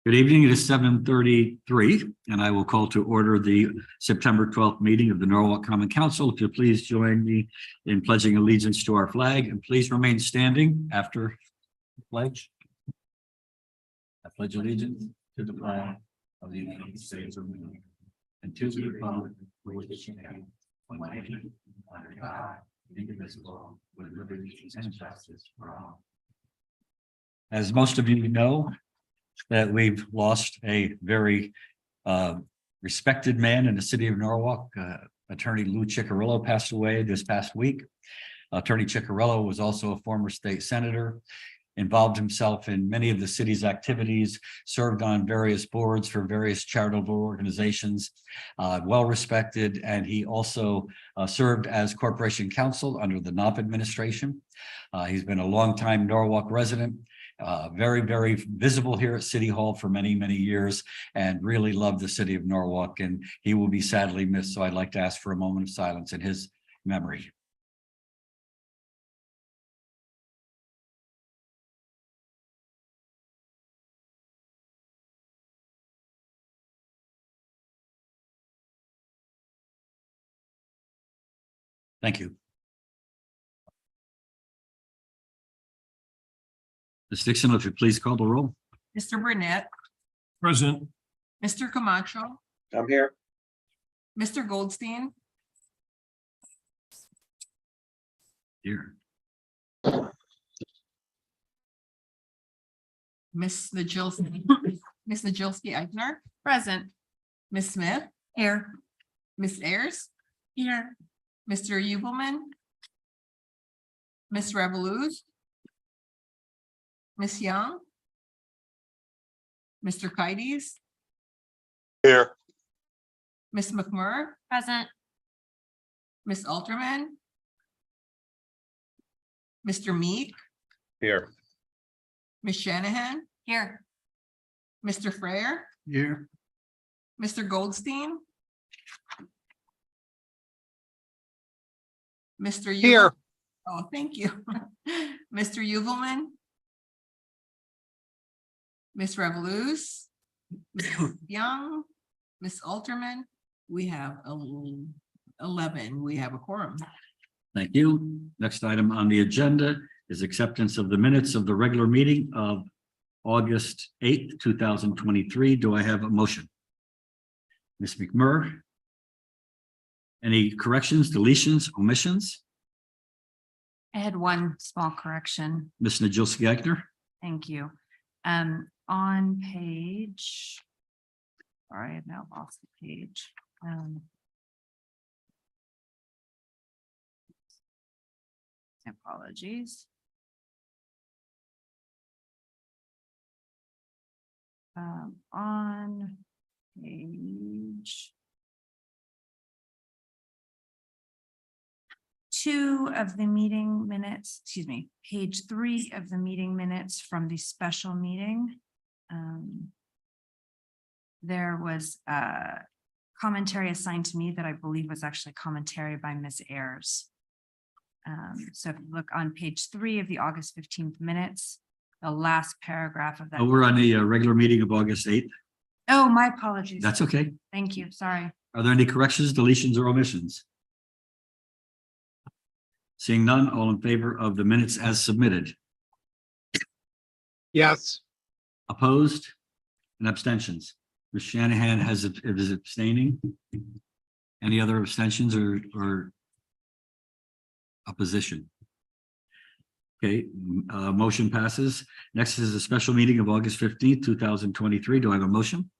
Good evening. It is 7:33, and I will call to order the September 12th meeting of the Norwalk Common Council. If you please join me in pledging allegiance to our flag, and please remain standing after the pledge. I pledge allegiance to the flag of the United States of America and to the republic for which it stands, one nation, under God, indivisible, with liberty and justice for all. As most of you know, that we've lost a very respected man in the city of Norwalk. Attorney Lou Ciccarello passed away this past week. Attorney Ciccarello was also a former state senator, involved himself in many of the city's activities, served on various boards for various charitable organizations, well respected, and he also served as corporation counsel under the Knopf administration. He's been a longtime Norwalk resident. Very, very visible here at City Hall for many, many years, and really loved the city of Norwalk, and he will be sadly missed. So I'd like to ask for a moment of silence in his memory. Thank you. Ms. Dixon, if you please call the roll. Mr. Burnett, Present. Mr. Camacho, I'm here. Mr. Goldstein, Here. Ms. Najilski, Ms. Najilski-Eichner, present. Ms. Smith, here. Ms. Ayers, here. Mr. Ubelman, Ms. Revoluz, Ms. Young, Mr. Kites, Here. Ms. McMurr, present. Ms. Alterman, Mr. Meek, Here. Ms. Shanahan, here. Mr. Freyer, Here. Mr. Goldstein, Mr. Here. Oh, thank you. Mr. Ubelman, Ms. Revoluz, Ms. Young, Ms. Alterman. We have 11. We have a quorum. Thank you. Next item on the agenda is acceptance of the minutes of the regular meeting of August 8th, 2023. Do I have a motion? Ms. McMurr? Any corrections, deletions, omissions? I had one small correction. Ms. Najilski-Eichner? Thank you. On page, sorry, I've now lost the page. Apologies. On page 2 of the meeting minutes, excuse me, page 3 of the meeting minutes from the special meeting. There was a commentary assigned to me that I believe was actually commentary by Ms. Ayers. So if you look on page 3 of the August 15th minutes, the last paragraph of that. Oh, we're on the regular meeting of August 8th. Oh, my apologies. That's okay. Thank you. Sorry. Are there any corrections, deletions, or omissions? Seeing none, all in favor of the minutes as submitted? Yes. Opposed and abstentions? Ms. Shanahan is abstaining. Any other abstentions or opposition? Okay, motion passes. Next is a special meeting of August 15th, 2023. Do I have a motion?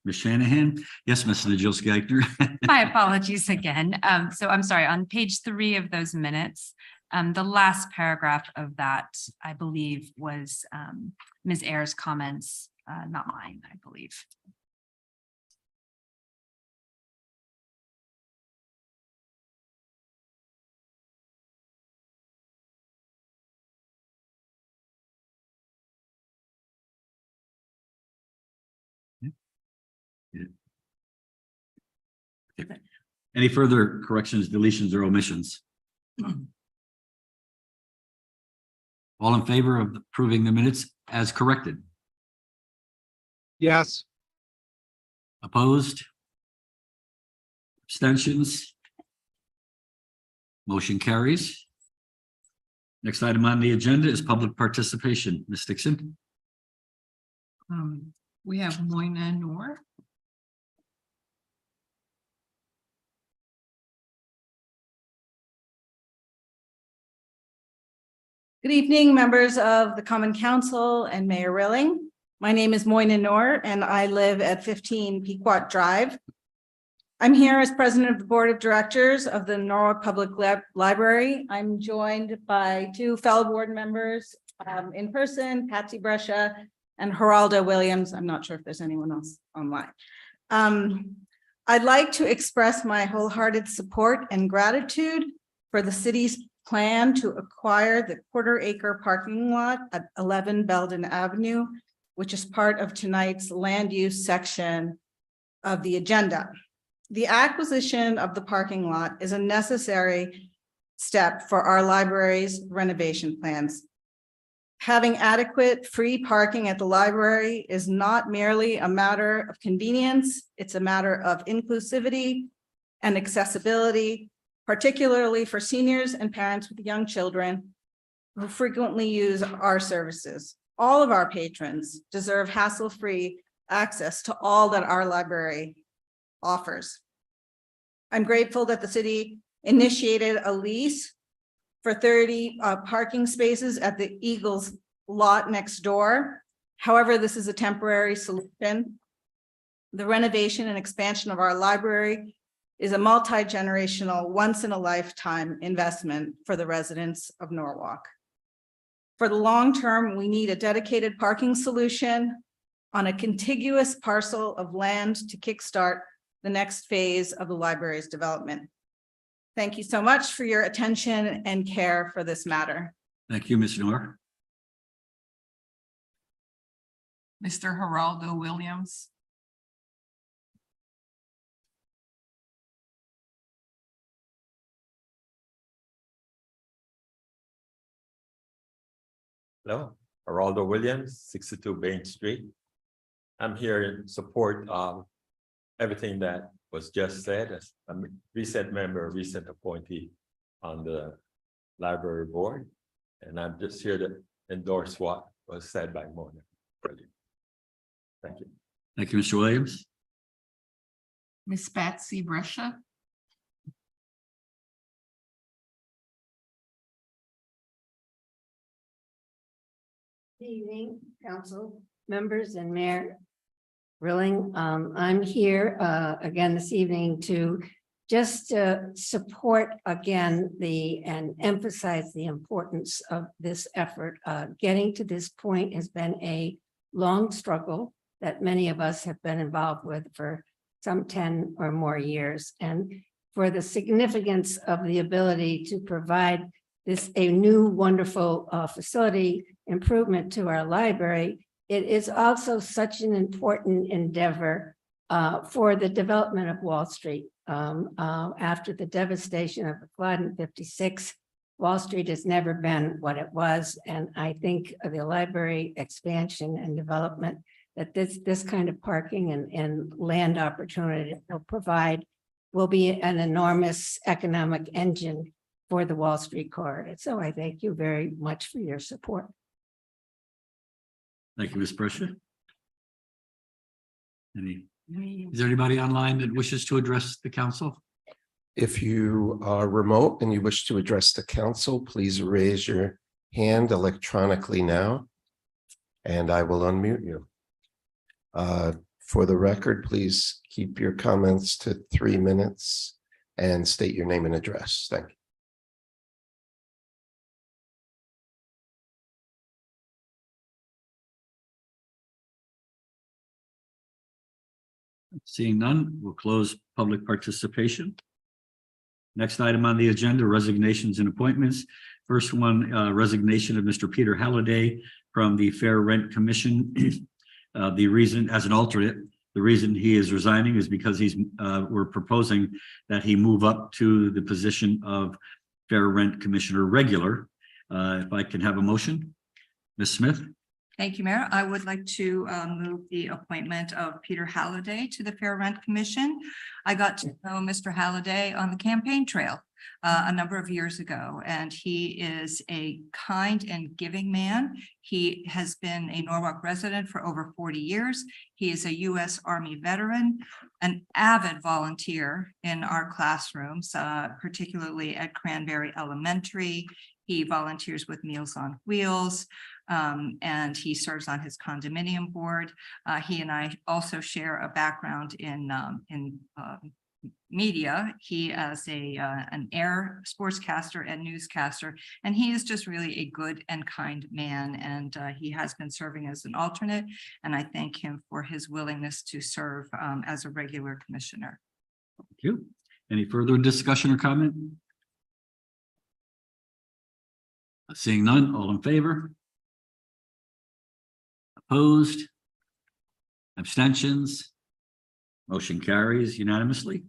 Ms. Shanahan? Yes, Ms. Najilski-Eichner. My apologies again. So I'm sorry, on page 3 of those minutes, the last paragraph of that, I believe, was Ms. Ayers' comments, not mine, I believe. Any further corrections, deletions, or omissions? All in favor of approving the minutes as corrected? Yes. Opposed? Abstentions? Motion carries. Next item on the agenda is public participation. Ms. Dixon? We have Moina Noor. Good evening, members of the Common Council and Mayor Rilling. My name is Moina Noor and I live at 15 Pequot Drive. I'm here as president of the board of directors of the Norwalk Public Library. I'm joined by two fellow board members in person, Patsy Brescia and Geraldo Williams. I'm not sure if there's anyone else online. I'd like to express my wholehearted support and gratitude for the city's plan to acquire the quarter-acre parking lot at 11 Belden Avenue, which is part of tonight's land use section of the agenda. The acquisition of the parking lot is a necessary step for our library's renovation plans. Having adequate free parking at the library is not merely a matter of convenience, it's a matter of inclusivity and accessibility, particularly for seniors and parents with young children who frequently use our services. All of our patrons deserve hassle-free access to all that our library offers. I'm grateful that the city initiated a lease for 30 parking spaces at the Eagles lot next door. However, this is a temporary solution. The renovation and expansion of our library is a multi-generational, once-in-a-lifetime investment for the residents of Norwalk. For the long term, we need a dedicated parking solution on a contiguous parcel of land to kickstart the next phase of the library's development. Thank you so much for your attention and care for this matter. Thank you, Ms. Noor. Mr. Geraldo Williams. Hello, Geraldo Williams, 62 Bain Street. I'm here in support of everything that was just said as a recent member, recent appointee on the library board. And I'm just here to endorse what was said by Mona. Brilliant. Thank you. Thank you, Mr. Williams. Ms. Patsy Brescia. Good evening, council members and Mayor Rilling. I'm here again this evening to just support again and emphasize the importance of this effort. Getting to this point has been a long struggle that many of us have been involved with for some 10 or more years. And for the significance of the ability to provide a new wonderful facility improvement to our library, it is also such an important endeavor for the development of Wall Street. After the devastation of the flood in '56, Wall Street has never been what it was. And I think the library expansion and development that this kind of parking and land opportunity will be an enormous economic engine for the Wall Street corridor. So I thank you very much for your support. Thank you, Ms. Brescia. Is there anybody online that wishes to address the council? If you are remote and you wish to address the council, please raise your hand electronically now, and I will unmute you. For the record, please keep your comments to 3 minutes and state your name and address. Thank you. Seeing none, we'll close public participation. Next item on the agenda, resignations and appointments. First one, resignation of Mr. Peter Halliday from the Fair Rent Commission. The reason, as an alternate, the reason he is resigning is because we're proposing that he move up to the position of Fair Rent Commissioner Regular. If I can have a motion, Ms. Smith. Thank you, Mayor. I would like to move the appointment of Peter Halliday to the Fair Rent Commission. I got to know Mr. Halliday on the campaign trail a number of years ago, and he is a kind and giving man. He has been a Norwalk resident for over 40 years. He is a U.S. Army veteran, an avid volunteer in our classrooms, particularly at Cranberry Elementary. He volunteers with Meals on Wheels, and he serves on his condominium board. He and I also share a background in media. He is an air sportscaster and newscaster, and he is just really a good and kind man. And he has been serving as an alternate, and I thank him for his willingness to serve as a regular commissioner. Thank you. Any further discussion or comment? Seeing none, all in favor? Opposed? Abstentions? Motion carries unanimously.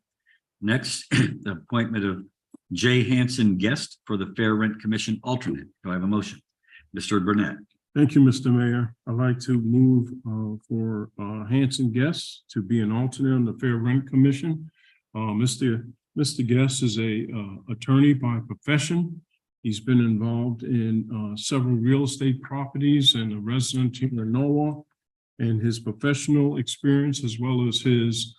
Next, the appointment of Jay Hanson Guest for the Fair Rent Commission alternate. Do I have a motion? Mr. Burnett. Thank you, Mr. Mayor. I'd like to move for Hanson Guest to be an alternate on the Fair Rent Commission. Mr. Guest is a attorney by profession. He's been involved in several real estate properties and a resident here in Norwalk. And his professional experience, as well as his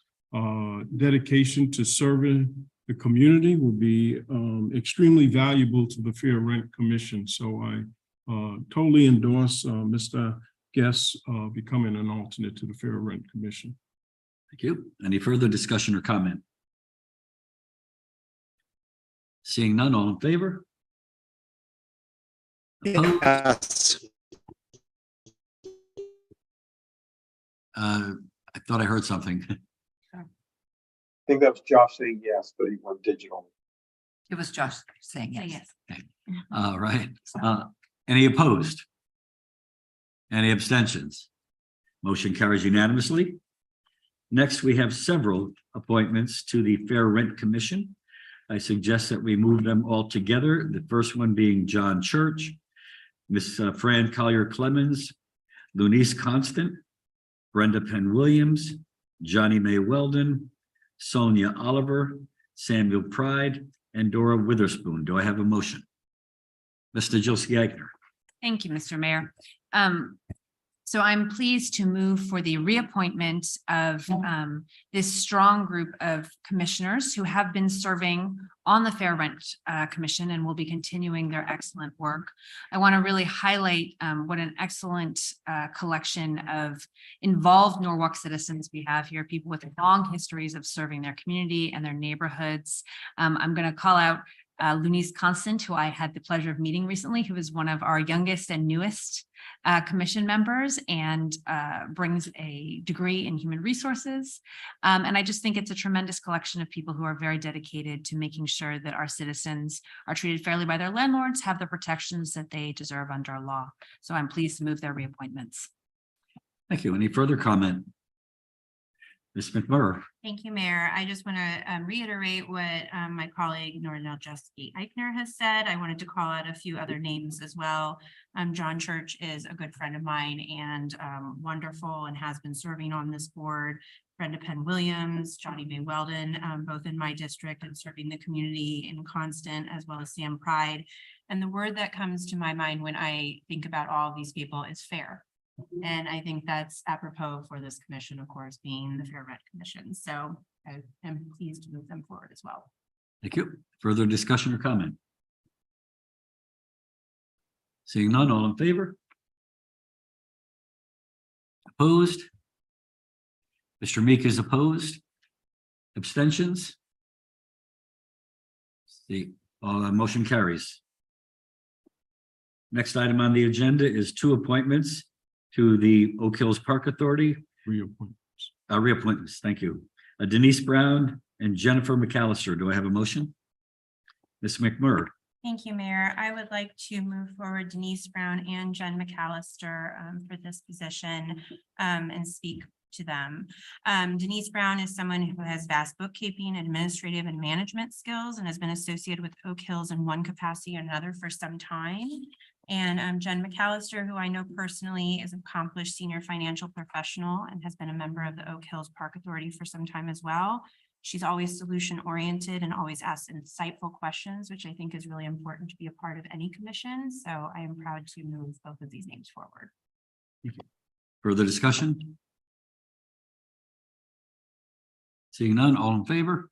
dedication to serving the community, will be extremely valuable to the Fair Rent Commission. So I totally endorse Mr. Guest becoming an alternate to the Fair Rent Commission. Thank you. Any further discussion or comment? Seeing none, all in favor? Opposed? Yes. I thought I heard something. I think that was Josh saying yes, but he went digital. It was Josh saying yes. All right. Any opposed? Any abstentions? Motion carries unanimously. Next, we have several appointments to the Fair Rent Commission. I suggest that we move them all together. The first one being John Church, Miss Fran Collier Clemens, Lunice Constant, Brenda Penn Williams, Johnny Mae Weldon, Sonia Oliver, Samuel Pride, and Dora Witherspoon. Do I have a motion? Mr. Josky-Eichner. Thank you, Mr. Mayor. So I'm pleased to move for the reappointment of this strong group of commissioners who have been serving on the Fair Rent Commission and will be continuing their excellent work. I want to really highlight what an excellent collection of involved Norwalk citizens we have here, people with long histories of serving their community and their neighborhoods. I'm going to call out Lunice Constant, who I had the pleasure of meeting recently, who is one of our youngest and newest commission members and brings a degree in human resources. And I just think it's a tremendous collection of people who are very dedicated to making sure that our citizens are treated fairly by their landlords, have the protections that they deserve under our law. So I'm pleased to move their reappointments. Thank you. Any further comment? Ms. McMurray. Thank you, Mayor. I just want to reiterate what my colleague Nornell Josky-Eichner has said. I wanted to call out a few other names as well. John Church is a good friend of mine and wonderful and has been serving on this board. Brenda Penn Williams, Johnny Mae Weldon, both in my district and serving the community in Constant, as well as Sam Pride. And the word that comes to my mind when I think about all of these people is fair. And I think that's apropos for this commission, of course, being the Fair Rent Commission. So I am pleased to move them forward as well. Thank you. Further discussion or comment? Seeing none, all in favor? Opposed? Mr. Meek is opposed. Abstentions? The motion carries. Next item on the agenda is two appointments to the Oak Hills Park Authority. Reappointments. Thank you. Denise Brown and Jennifer McAllister. Do I have a motion? Ms. McMurray. Thank you, Mayor. I would like to move forward Denise Brown and Jen McAllister for this position and speak to them. Denise Brown is someone who has vast bookkeeping, administrative, and management skills and has been associated with Oak Hills in one capacity or another for some time. And Jen McAllister, who I know personally is an accomplished senior financial professional and has been a member of the Oak Hills Park Authority for some time as well. She's always solution oriented and always asks insightful questions, which I think is really important to be a part of any commission. So I am proud to move both of these names forward. Further discussion? Seeing none, all in favor?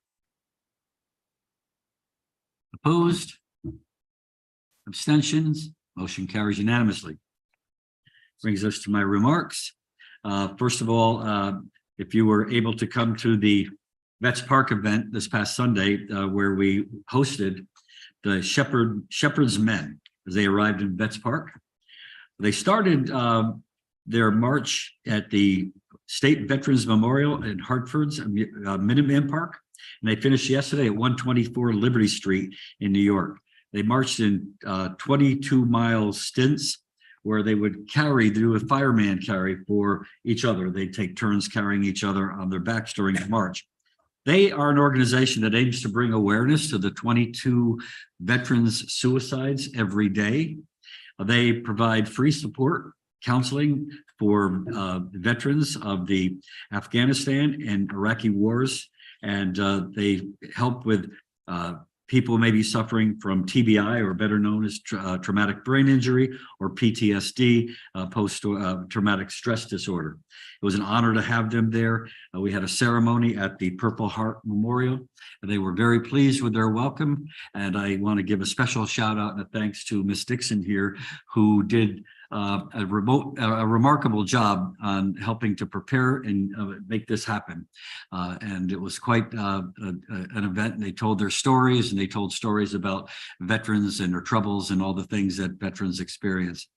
Opposed? Abstentions? Motion carries unanimously. Brings us to my remarks. First of all, if you were able to come to the Vets Park event this past Sunday, where we hosted the Shepherd's Men as they arrived in Vets Park. They started their march at the State Veterans Memorial in Hartford's Minuteman Park, and they finished yesterday at 124 Liberty Street in New York. They marched in 22-mile stints where they would do a fireman carry for each other. They'd take turns carrying each other on their backs during the march. They are an organization that aims to bring awareness to the 22 veterans suicides every day. They provide free support, counseling for veterans of the Afghanistan and Iraqi wars. And they help with people maybe suffering from TBI, or better known as traumatic brain injury, or PTSD, post-traumatic stress disorder. It was an honor to have them there. We had a ceremony at the Purple Heart Memorial, and they were very pleased with their welcome. And I want to give a special shout out and a thanks to Ms. Dixon here, who did a remarkable job on helping to prepare and make this happen. And it was quite an event. And they told their stories, and they told stories about veterans and their troubles and all the things that veterans experience.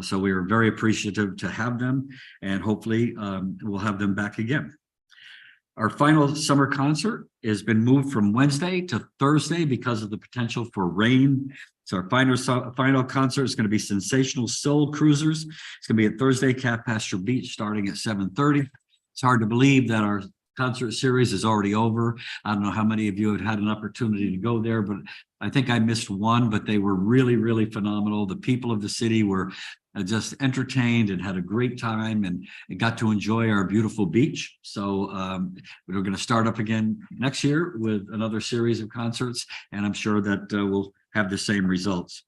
So we are very appreciative to have them, and hopefully we'll have them back again. Our final summer concert has been moved from Wednesday to Thursday because of the potential for rain. So our final concert is going to be Sensational Soul Cruisers. It's going to be at Thursday, Calf Pasture Beach, starting at 7:30. It's hard to believe that our concert series is already over. I don't know how many of you have had an opportunity to go there, but I think I missed one, but they were really, really phenomenal. The people of the city were just entertained and had a great time, and got to enjoy our beautiful beach. So we're going to start up again next year with another series of concerts, and I'm sure that we'll have the same results.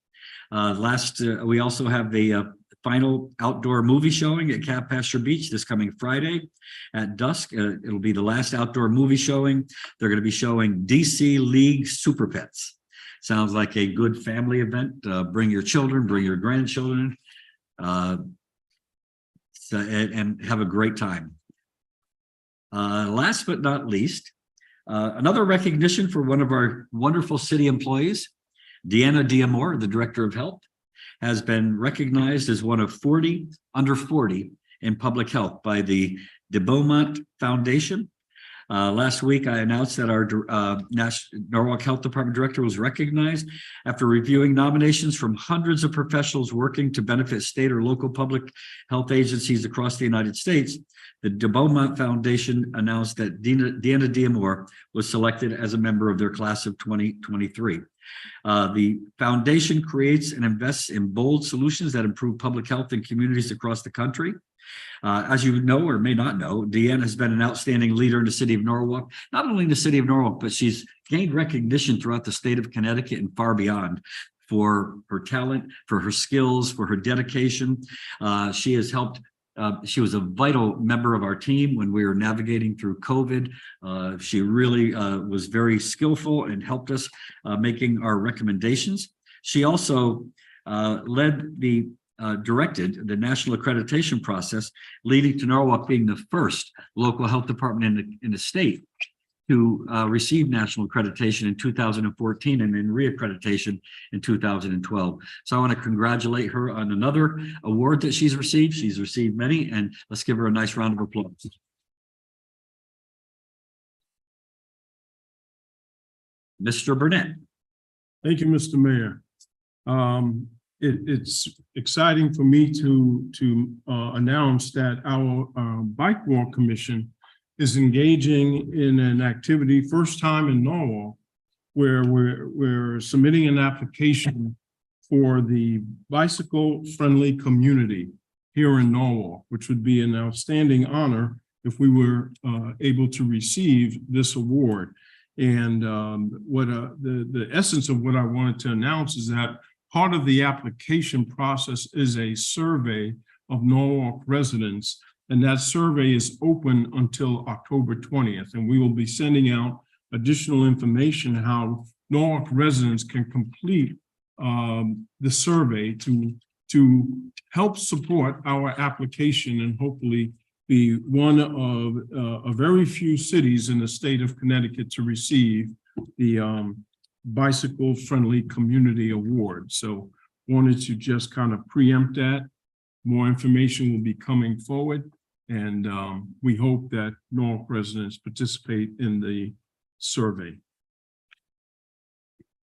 We also have the final outdoor movie showing at Calf Pasture Beach this coming Friday at dusk. It'll be the last outdoor movie showing. They're going to be showing DC League Super Pets. Sounds like a good family event. Bring your children, bring your grandchildren, and have a great time. Last but not least, another recognition for one of our wonderful city employees, Deanna Diamore, the Director of Health, has been recognized as one of 40 under 40 in public health by the De Beaumont Foundation. Last week, I announced that our Norwalk Health Department Director was recognized after reviewing nominations from hundreds of professionals working to benefit state or local public health agencies across the United States. The De Beaumont Foundation announced that Deanna Diamore was selected as a member of their class of 2023. The foundation creates and invests in bold solutions that improve public health in communities across the country. As you know or may not know, Deanna has been an outstanding leader in the city of Norwalk, not only in the city of Norwalk, but she's gained recognition throughout the state of Connecticut and far beyond for her talent, for her skills, for her dedication. She has helped. She was a vital member of our team when we were navigating through COVID. She really was very skillful and helped us making our recommendations. She also directed the national accreditation process, leading to Norwalk being the first local health department in the state to receive national accreditation in 2014 and then reaccreditation in 2012. So I want to congratulate her on another award that she's received. She's received many, and let's give her a nice round of applause. Mr. Burnett. Thank you, Mr. Mayor. It's exciting for me to announce that our Bike Walk Commission is engaging in an activity, first time in Norwalk, where we're submitting an application for the bicycle-friendly community here in Norwalk, which would be an outstanding honor if we were able to receive this award. And what the essence of what I wanted to announce is that part of the application process is a survey of Norwalk residents, and that survey is open until October 20th. And we will be sending out additional information how Norwalk residents can complete the survey to help support our application and hopefully be one of a very few cities in the state of Connecticut to receive the Bicycle Friendly Community Award. So wanted to just kind of preempt that. More information will be coming forward, and we hope that Norwalk residents participate in the survey.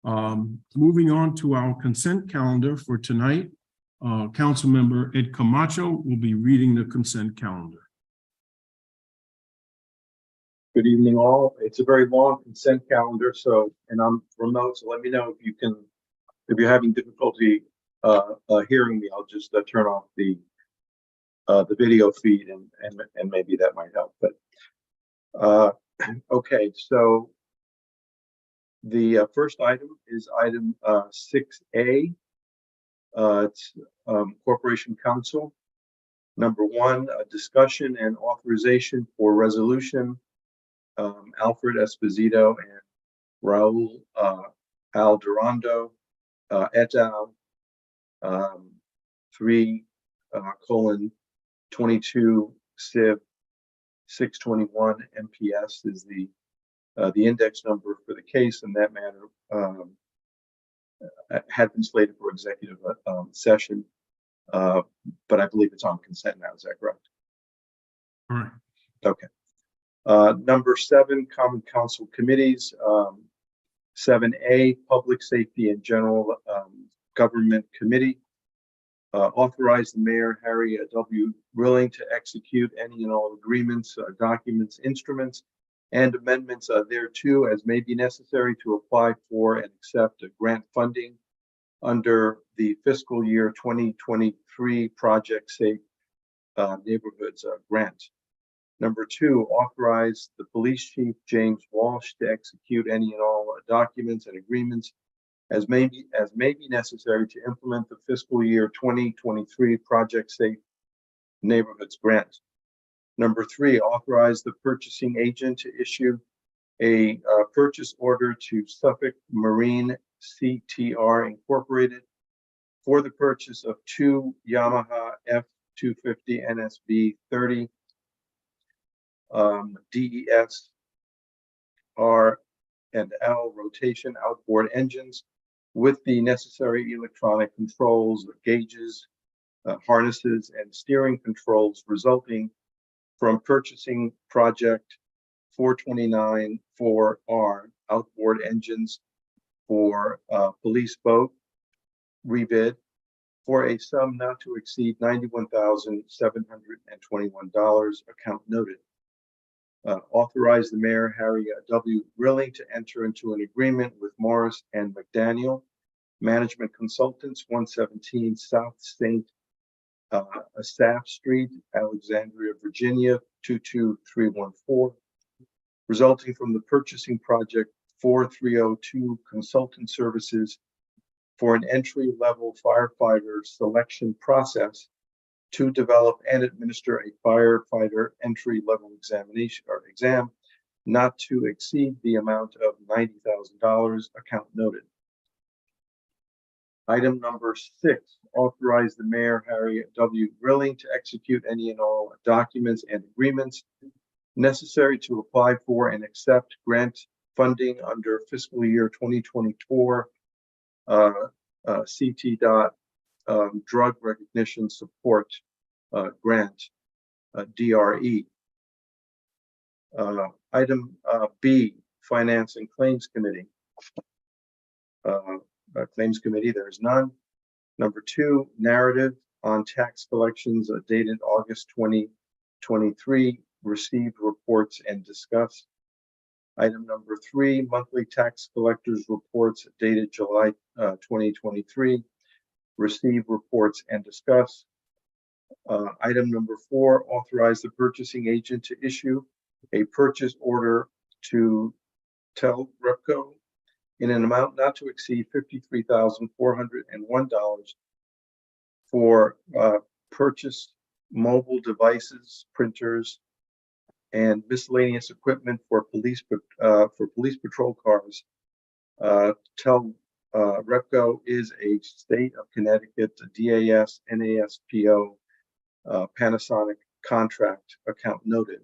Moving on to our consent calendar for tonight, Councilmember Ed Camacho will be reading the consent calendar. Good evening, all. It's a very long consent calendar, so, and I'm remote, so let me know if you're having difficulty hearing me. I'll just turn off the video feed and maybe that might help. But okay, so the first item is item 6A. It's Corporation Council. Number 1, a discussion and authorization for resolution. Alfred Esposito and Raul Alderando et al. 3:22 Civ 621 MPS is the index number for the case, and that matter had been slated for executive session, but I believe it's on consent now. Is that correct? All right. Okay. Number 7, Common Council Committees. 7A, Public Safety and General Government Committee. Authorize the Mayor, Harry W. Rilling, to execute any and all agreements, documents, instruments, and amendments thereto as may be necessary to apply for and accept grant funding under the fiscal year 2023 Project Safe Neighborhoods Grant. Number 2, authorize the Police Chief James Walsh to execute any and all documents and agreements as may be necessary to implement the fiscal year 2023 Project Safe Neighborhoods Grant. Number 3, authorize the purchasing agent to issue a purchase order to Suffolk Marine CTR Incorporated for the purchase of 2 Yamaha F250 NSB 30 DES R&L rotation outboard engines with the necessary electronic controls, gauges, harnesses, and steering controls resulting from purchasing project 429-4R outboard engines for police boat rebid for a sum not to exceed $91,721, account noted. Authorize the Mayor, Harry W. Rilling, to enter into an agreement with Morris and McDaniel Management Consultants, 117 South St. Asaph Street, Alexandria, Virginia, 22314, resulting from the purchasing project 4302 consultant services for an entry-level firefighter selection process to develop and administer a firefighter entry-level exam not to exceed the amount of $90,000, account noted. Item number 6, authorize the Mayor, Harry W. Rilling, to execute any and all documents and agreements necessary to apply for and accept grant funding under fiscal year 2024 CT. Drug Recognition Support Grant, DRE. Item B, Finance and Claims Committee. Claims Committee, there is none. Number 2, narrative on tax collections dated August 2023, received reports and discussed. Item number 3, monthly tax collectors reports dated July 2023, receive reports and discuss. Item number 4, authorize the purchasing agent to issue a purchase order to Telrepco in an amount not to exceed $53,401 for purchased mobile devices, printers, and miscellaneous equipment for police patrol cars. Telrepco is a state of Connecticut DAS NASPO Panasonic contract account noted,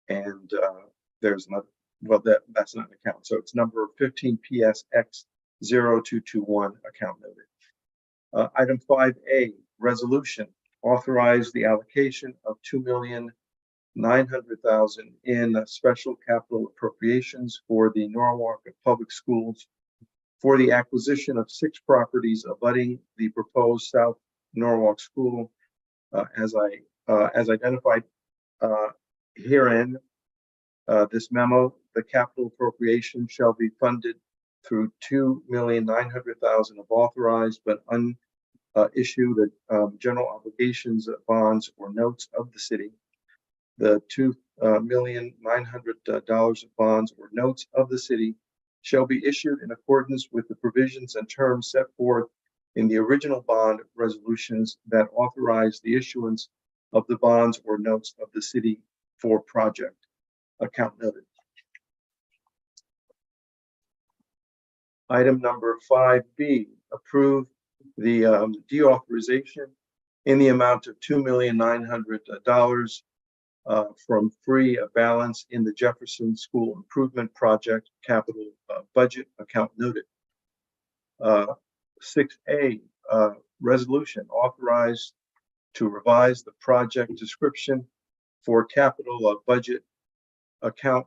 and there's another. Well, that's not an account, so it's number 15 PSX0221 account noted. Item 5A, resolution, authorize the allocation of $2,900,000 in special capital appropriations for the Norwalk Public Schools for the acquisition of 6 properties abutting the proposed South Norwalk School, as identified herein. This memo, the capital appropriation shall be funded through $2,900,000 of authorized but unissued general obligations bonds or notes of the city. The $2,900,000 of bonds or notes of the city shall be issued in accordance with the provisions and terms set forth in the original bond resolutions that authorize the issuance of the bonds or notes of the city for project. Account noted. Item number 5B, approve the deauthorization in the amount of $2,900,000 from free balance in the Jefferson School Improvement Project capital budget account noted. 6A, resolution authorized to revise the project description for capital budget account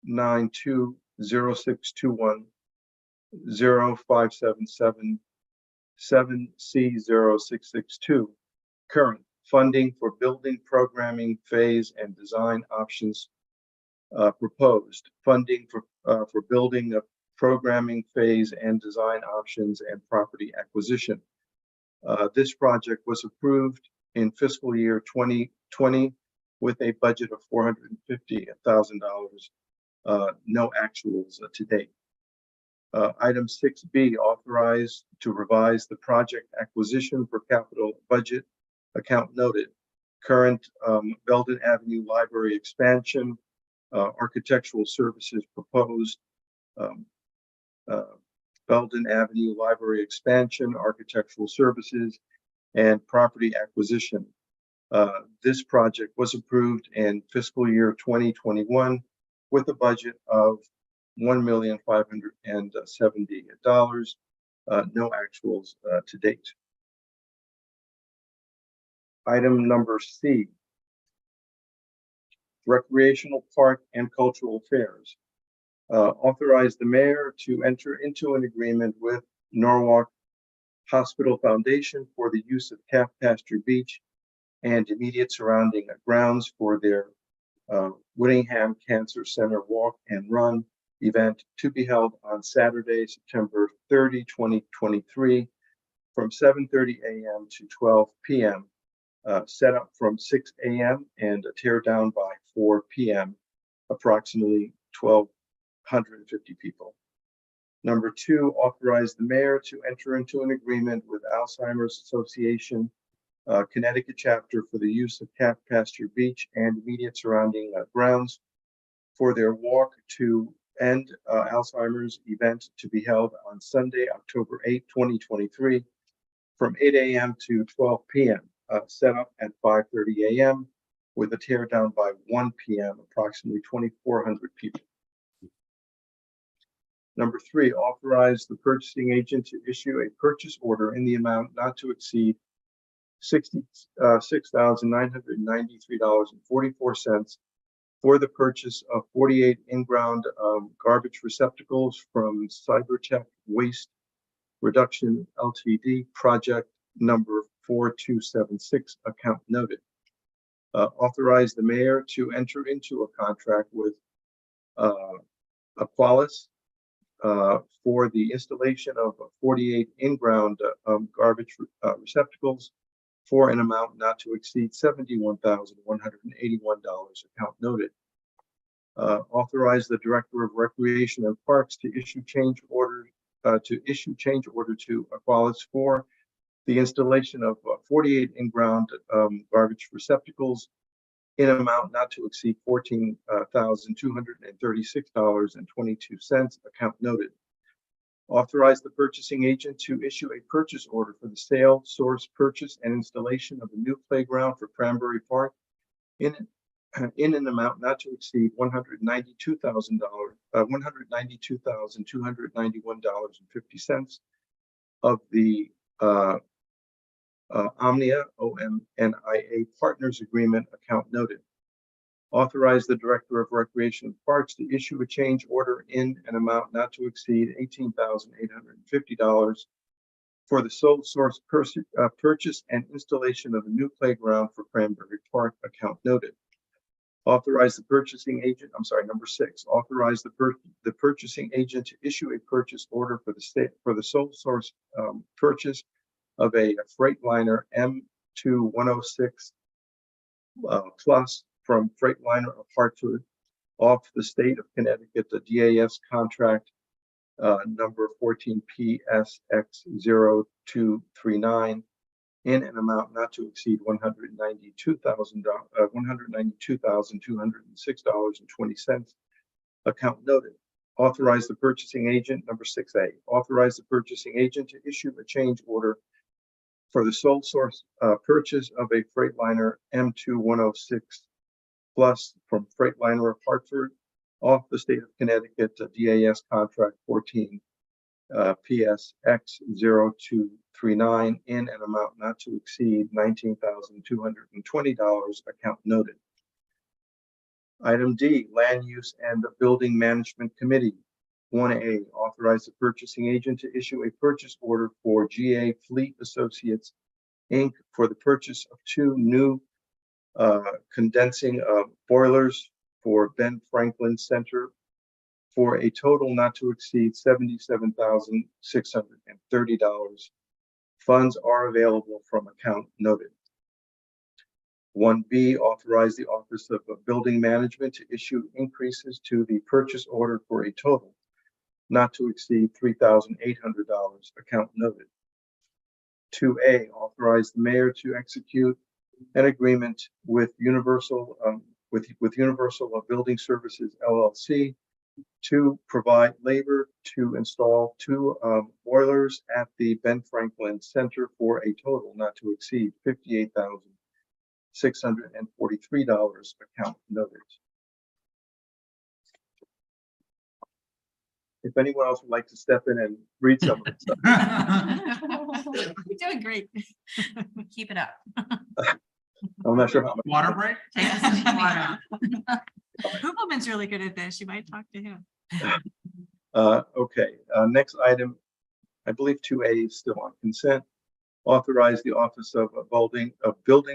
092-0621-0577-7C0662, current funding for building programming phase and design options proposed, funding for building programming phase and design options and property acquisition. This project was approved in fiscal year 2020 with a budget of $450,000, no actuals to date. Item 6B, authorized to revise the project acquisition for capital budget account noted. Current Belden Avenue Library expansion, architectural services proposed. Belden Avenue Library expansion, architectural services, and property acquisition. This project was approved in fiscal year 2021 with a budget of $1,570,000, no actuals to date. Item number C, recreational park and cultural affairs. Authorize the mayor to enter into an agreement with Norwalk Hospital Foundation for the use of Calf Pasture Beach and immediate surrounding grounds for their Whittingham Cancer Center Walk and Run event to be held on Saturday, September 30, 2023, from 7:30 a.m. to 12 p.m. Set up from 6 a.m. and tear down by 4 p.m. Approximately 1,250 people. Number 2, authorize the mayor to enter into an agreement with Alzheimer's Association Connecticut chapter for the use of Calf Pasture Beach and immediate surrounding grounds for their Walk to End Alzheimer's event to be held on Sunday, October 8, 2023, from 8 a.m. to 12 p.m. Set up at 5:30 a.m. with a tear down by 1 p.m. Approximately 2,400 people. Number 3, authorize the purchasing agent to issue a purchase order in the amount not to exceed $66,993.44 for the purchase of 48 in-ground garbage receptacles from Cybertech Waste Reduction Ltd. Project number 4276, account noted. Authorize the mayor to enter into a contract with Aqualis for the installation of 48 in-ground garbage receptacles for an amount not to exceed $71,181, account noted. Authorize the Director of Recreation and Parks to issue change order to Aqualis for the installation of 48 in-ground garbage receptacles in amount not to exceed $14,236.22, account noted. Authorize the purchasing agent to issue a purchase order for the sale, source, purchase, and installation of a new playground for Cranberry Park in an amount not to exceed $192,291.50 of the Omnia OMNIA Partners Agreement, account noted. Authorize the Director of Recreation and Parks to issue a change order in an amount not to exceed $18,850 for the sole source purchase and installation of a new playground for Cranberry Park, account noted. Authorize the purchasing agent, number 6, authorize the purchasing agent to issue a purchase order for the sole source purchase of a Freightliner M2106 plus from Freightliner of Hartford off the state of Connecticut, the DAS contract number 14PSX0239 in an amount not to exceed $192,206.20, account noted. Authorize the purchasing agent, number 6A, authorize the purchasing agent to issue a change order for the sole source purchase of a Freightliner M2106 plus from Freightliner of Hartford off the state of Connecticut to DAS contract 14 PSX0239 in an amount not to exceed $19,220, account noted. Item D, Land Use and the Building Management Committee. 1A, authorize the purchasing agent to issue a purchase order for GA Fleet Associates, Inc. for the purchase of 2 new condensing boilers for Ben Franklin Center for a total not to exceed $77,630. Funds are available from account noted. 1B, authorize the Office of Building Management to issue increases to the purchase order for a total not to exceed $3,800, account noted. 2A, authorize the mayor to execute an agreement with Universal Building Services LLC to provide labor to install 2 boilers at the Ben Franklin Center for a total not to exceed $58,643, account noted. If anyone else would like to step in and read some of it. You're doing great. Keep it up. I'm not sure how much. Water break? Take us some water. Hoopelman's really good at this. You might talk to him. Okay, next item, I believe 2A is still on consent. Authorize the Office of Building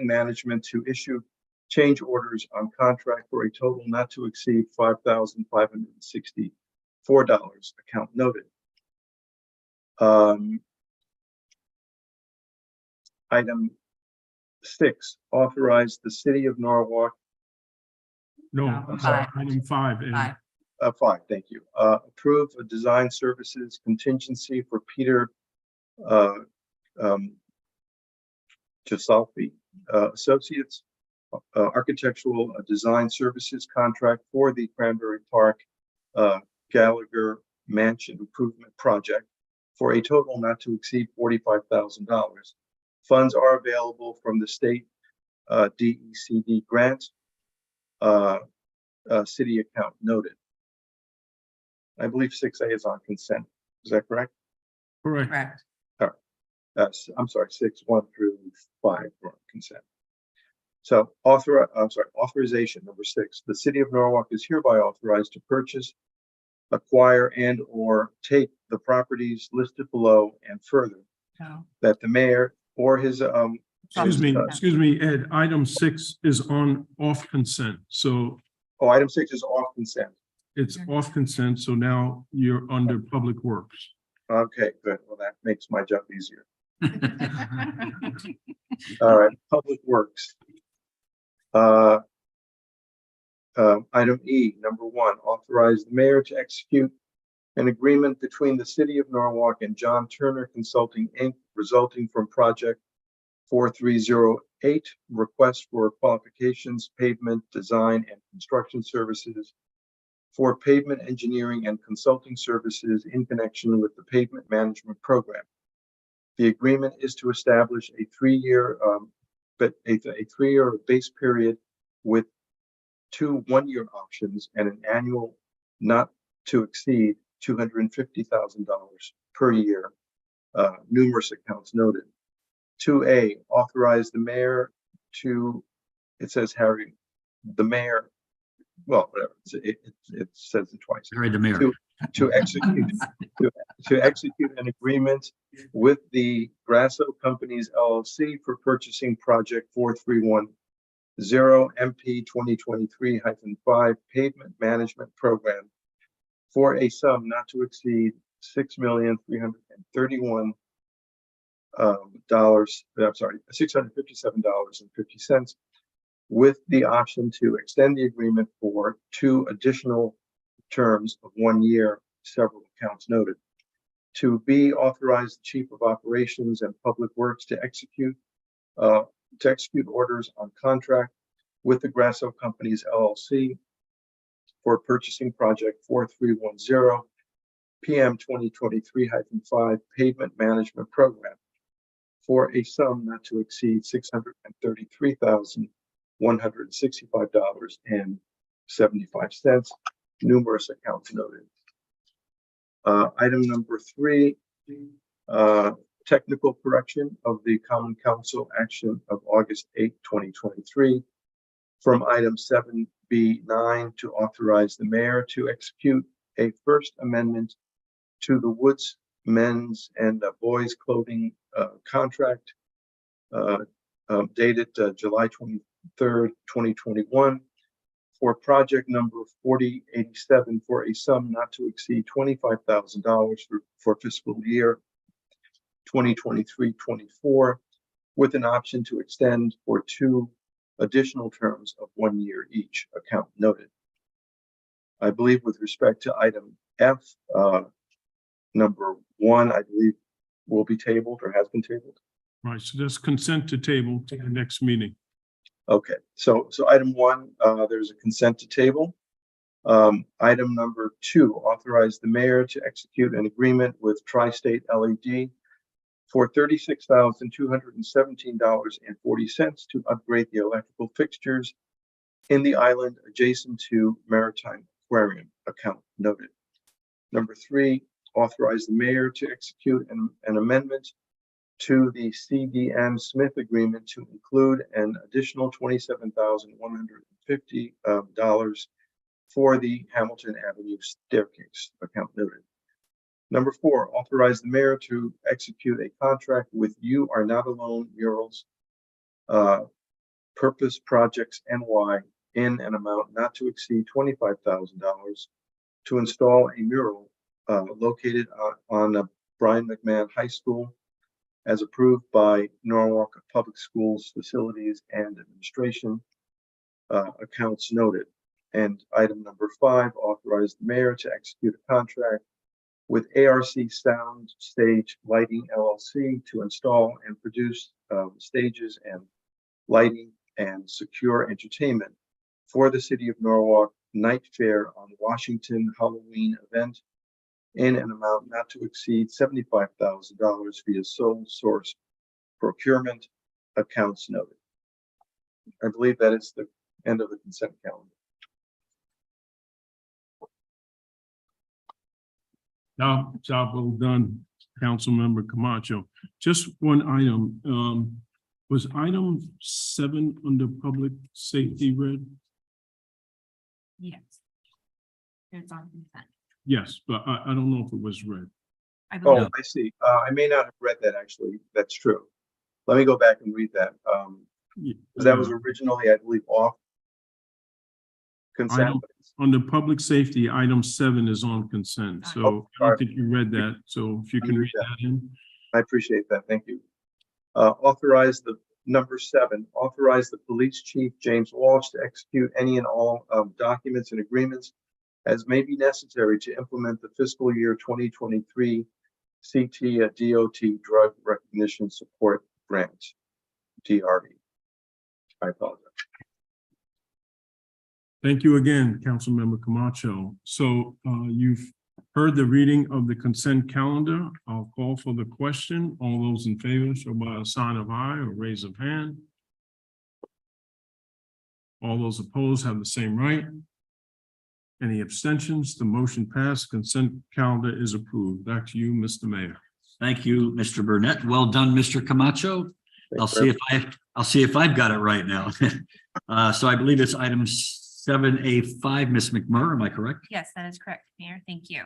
Management to issue change orders on contract for a total not to exceed $5,564, account noted. Item 6, authorize the City of Norwalk. No, I'm sorry, item 5. 5, thank you. Approve a design services contingency for Peter Giusalfi Associates architectural design services contract for the Cranberry Park Gallagher Mansion Improvement Project for a total not to exceed $45,000. Funds are available from the state DECD grant city account noted. I believe 6A is on consent. Is that correct? Correct. Correct. I'm sorry, 6, 1 through 5 are on consent. So authorization number 6. The City of Norwalk is hereby authorized to purchase, acquire, and or take the properties listed below and further that the mayor or his Excuse me, Ed, item 6 is off consent. So item 6 is off consent. It's off consent, so now you're under Public Works. Okay, good. Well, that makes my job easier. All right, Public Works. Item E, number 1, authorize the mayor to execute an agreement between the city of Norwalk and John Turner Consulting, Inc., resulting from project 4308, request for qualifications, pavement, design, and construction services for pavement engineering and consulting services in connection with the pavement management program. The agreement is to establish a 3-year base period with 2 one-year options and an annual not to exceed $250,000 per year. Numerous accounts noted. 2A, authorize the mayor to, it says Harry, the mayor, well, whatever, it says it twice. Harry the mayor. To execute an agreement with the Grasso Companies LLC for purchasing project 4310 MP 2023-5 pavement management program for a sum not to exceed $6,331,000. $657.50, with the option to extend the agreement for 2 additional terms of 1 year, several accounts noted. To be authorized the Chief of Operations and Public Works to execute orders on contract with the Grasso Companies LLC for purchasing project 4310 PM 2023-5 pavement management program for a sum not to exceed $633,165.75. Numerous accounts noted. Item number 3, technical correction of the Common Council action of August 8, 2023, from item 7B9 to authorize the mayor to execute a first amendment to the Woods men's and boys clothing contract dated July 23rd, 2021 for project number 4087 for a sum not to exceed $25,000 for fiscal year 2023-24, with an option to extend for 2 additional terms of 1 year each, account noted. I believe with respect to item F, number 1, I believe will be tabled or has been tabled. Right, so that's consent to table to the next meeting. Okay, so item 1, there's a consent to table. Item number 2, authorize the mayor to execute an agreement with Tri-State LED for $36,217.40 to upgrade the electrical fixtures in the island adjacent to Maritime Aquarium, account noted. Number 3, authorize the mayor to execute an amendment to the CDM Smith agreement to include an additional $27,150 for the Hamilton Avenue staircase, account noted. Number 4, authorize the mayor to execute a contract with You Are Not Alone Murals, Purpose Projects NY, in an amount not to exceed $25,000 to install a mural located on Brian McMahon High School, as approved by Norwalk Public Schools Facilities and Administration, accounts noted. And item number 5, authorize the mayor to execute a contract with ARC Sound Stage Lighting LLC to install and produce stages and lighting and secure entertainment for the City of Norwalk Night Fair on Washington Halloween event in an amount not to exceed $75,000 via sole source procurement, accounts noted. I believe that is the end of the consent calendar. Job well done, Councilmember Camacho. Just one item, was item 7 under public safety read? Yes. It's on consent. Yes, but I don't know if it was read. I believe. Oh, I see. I may not have read that actually. That's true. Let me go back and read that. Because that was originally, I believe, off. consent. Item- Under public safety, item 7 is on consent. So I don't think you read that. So if you can read that in. I appreciate that. Thank you. Authorize the number 7, authorize the police chief, James Walsh, to execute any and all documents and agreements as may be necessary to implement the fiscal year 2023 CT DOT Drug Recognition Support Grant, DRE. I apologize. Thank you again, Councilmember Camacho. So you've heard the reading of the consent calendar. I'll call for the question. All those in favor, show by a sign of aye or raise of hand. All those opposed have the same right. Any abstentions? The motion passed. Consent calendar is approved. Back to you, Mr. Mayor. Thank you, Mr. Burnett. Well done, Mr. Camacho. I'll see if I've got it right now. So I believe it's item 7A5, Ms. McMurray, am I correct? Yes, that is correct, Mayor. Thank you.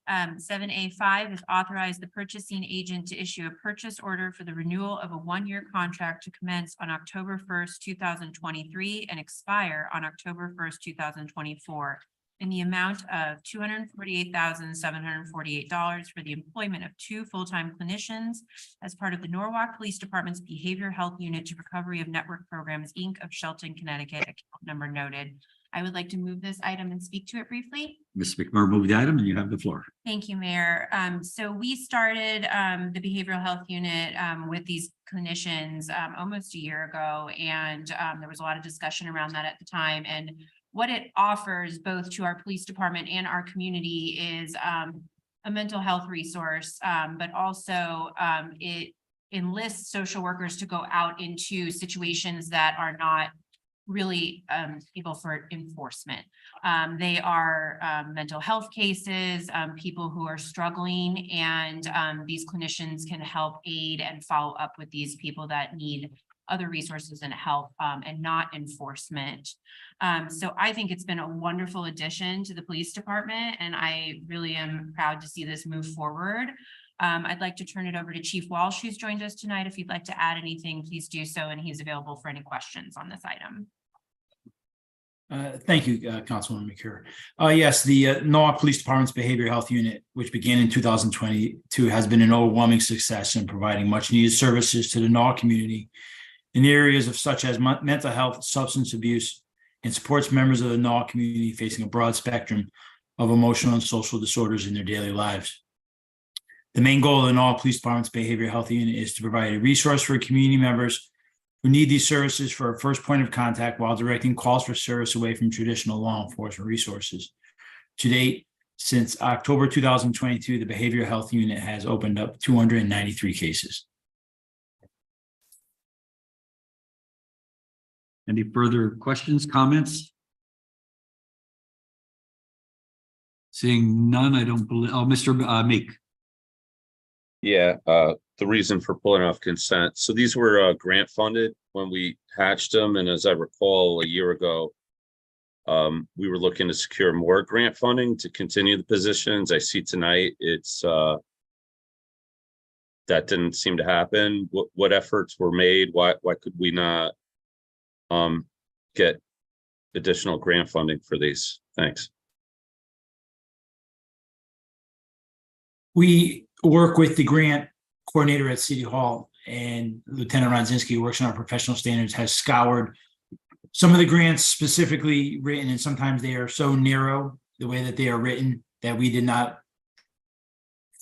7A5 is authorize the purchasing agent to issue a purchase order for the renewal of a one-year contract to commence on October 1st, 2023 and expire on October 1st, 2024 in the amount of $248,748 for the employment of 2 full-time clinicians as part of the Norwalk Police Department's Behavioral Health Unit to Recovery of Network Programs, Inc. of Shelton, Connecticut, account number noted. I would like to move this item and speak to it briefly. Ms. McMurray, move the item and you have the floor. Thank you, Mayor. So we started the behavioral health unit with these clinicians almost a year ago, and there was a lot of discussion around that at the time. And what it offers both to our police department and our community is a mental health resource, but also it enlists social workers to go out into situations that are not really able for enforcement. They are mental health cases, people who are struggling, and these clinicians can help aid and follow up with these people that need other resources and help and not enforcement. So I think it's been a wonderful addition to the police department, and I really am proud to see this move forward. I'd like to turn it over to Chief Walsh, who's joined us tonight. If you'd like to add anything, please do so, and he's available for any questions on this item. Thank you, Councilwoman McCure. Yes, the Norwalk Police Department's Behavioral Health Unit, which began in 2022, has been an overwhelming success in providing much needed services to the Norwalk community in areas of such as mental health, substance abuse, and supports members of the Norwalk community facing a broad spectrum of emotional and social disorders in their daily lives. The main goal of the Norwalk Police Department's Behavioral Health Unit is to provide a resource for community members who need these services for a first point of contact while directing calls for service away from traditional law enforcement resources. To date, since October 2022, the Behavioral Health Unit has opened up 293 cases. Any further questions, comments? Seeing none, I don't believe, Mr. Meek. Yeah, the reason for pulling off consent. So these were grant funded when we hatched them. And as I recall, a year ago, we were looking to secure more grant funding to continue the positions. I see tonight it's that didn't seem to happen. What efforts were made? Why could we not get additional grant funding for these? Thanks. We work with the grant coordinator at City Hall, and Lieutenant Ronzinski, who works on our professional standards, has scoured some of the grants specifically written, and sometimes they are so narrow, the way that they are written, that we did not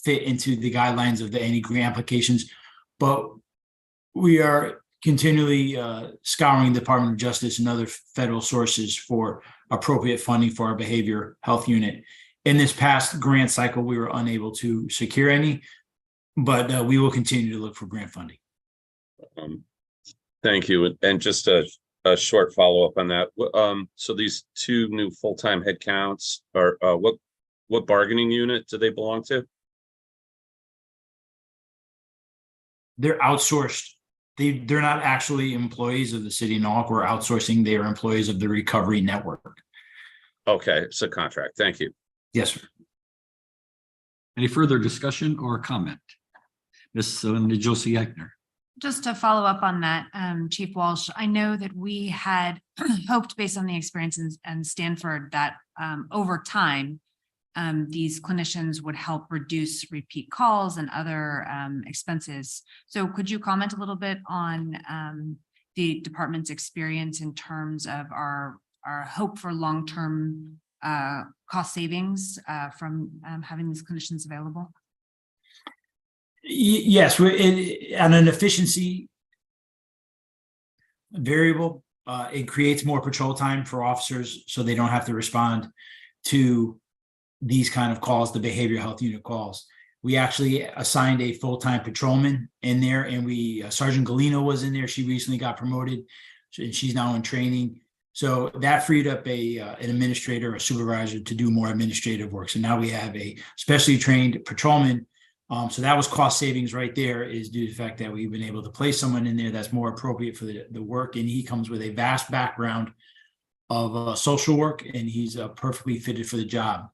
fit into the guidelines of any grant applications. But we are continually scouring the Department of Justice and other federal sources for appropriate funding for our behavior health unit. In this past grant cycle, we were unable to secure any, but we will continue to look for grant funding. Thank you. And just a short follow-up on that. So these 2 new full-time headcounts are what bargaining unit do they belong to? They're outsourced. They're not actually employees of the city of Norwalk. We're outsourcing. They are employees of the recovery network. Okay, it's a contract. Thank you. Yes, sir. Any further discussion or comment? Ms. Josie Eichner. Just to follow up on that, Chief Walsh, I know that we had hoped based on the experience in Stanford that over time, these clinicians would help reduce repeat calls and other expenses. So could you comment a little bit on the department's experience in terms of our hope for long-term cost savings from having these clinicians available? Yes, on an efficiency variable, it creates more patrol time for officers so they don't have to respond to these kind of calls, the behavioral health unit calls. We actually assigned a full-time patrolman in there, and Sergeant Galino was in there. She recently got promoted, and she's now in training. So that freed up an administrator, a supervisor to do more administrative work. So now we have a specially trained patrolman. So that was cost savings right there, is due to the fact that we've been able to place someone in there that's more appropriate for the work. And he comes with a vast background of social work, and he's perfectly fitted for the job.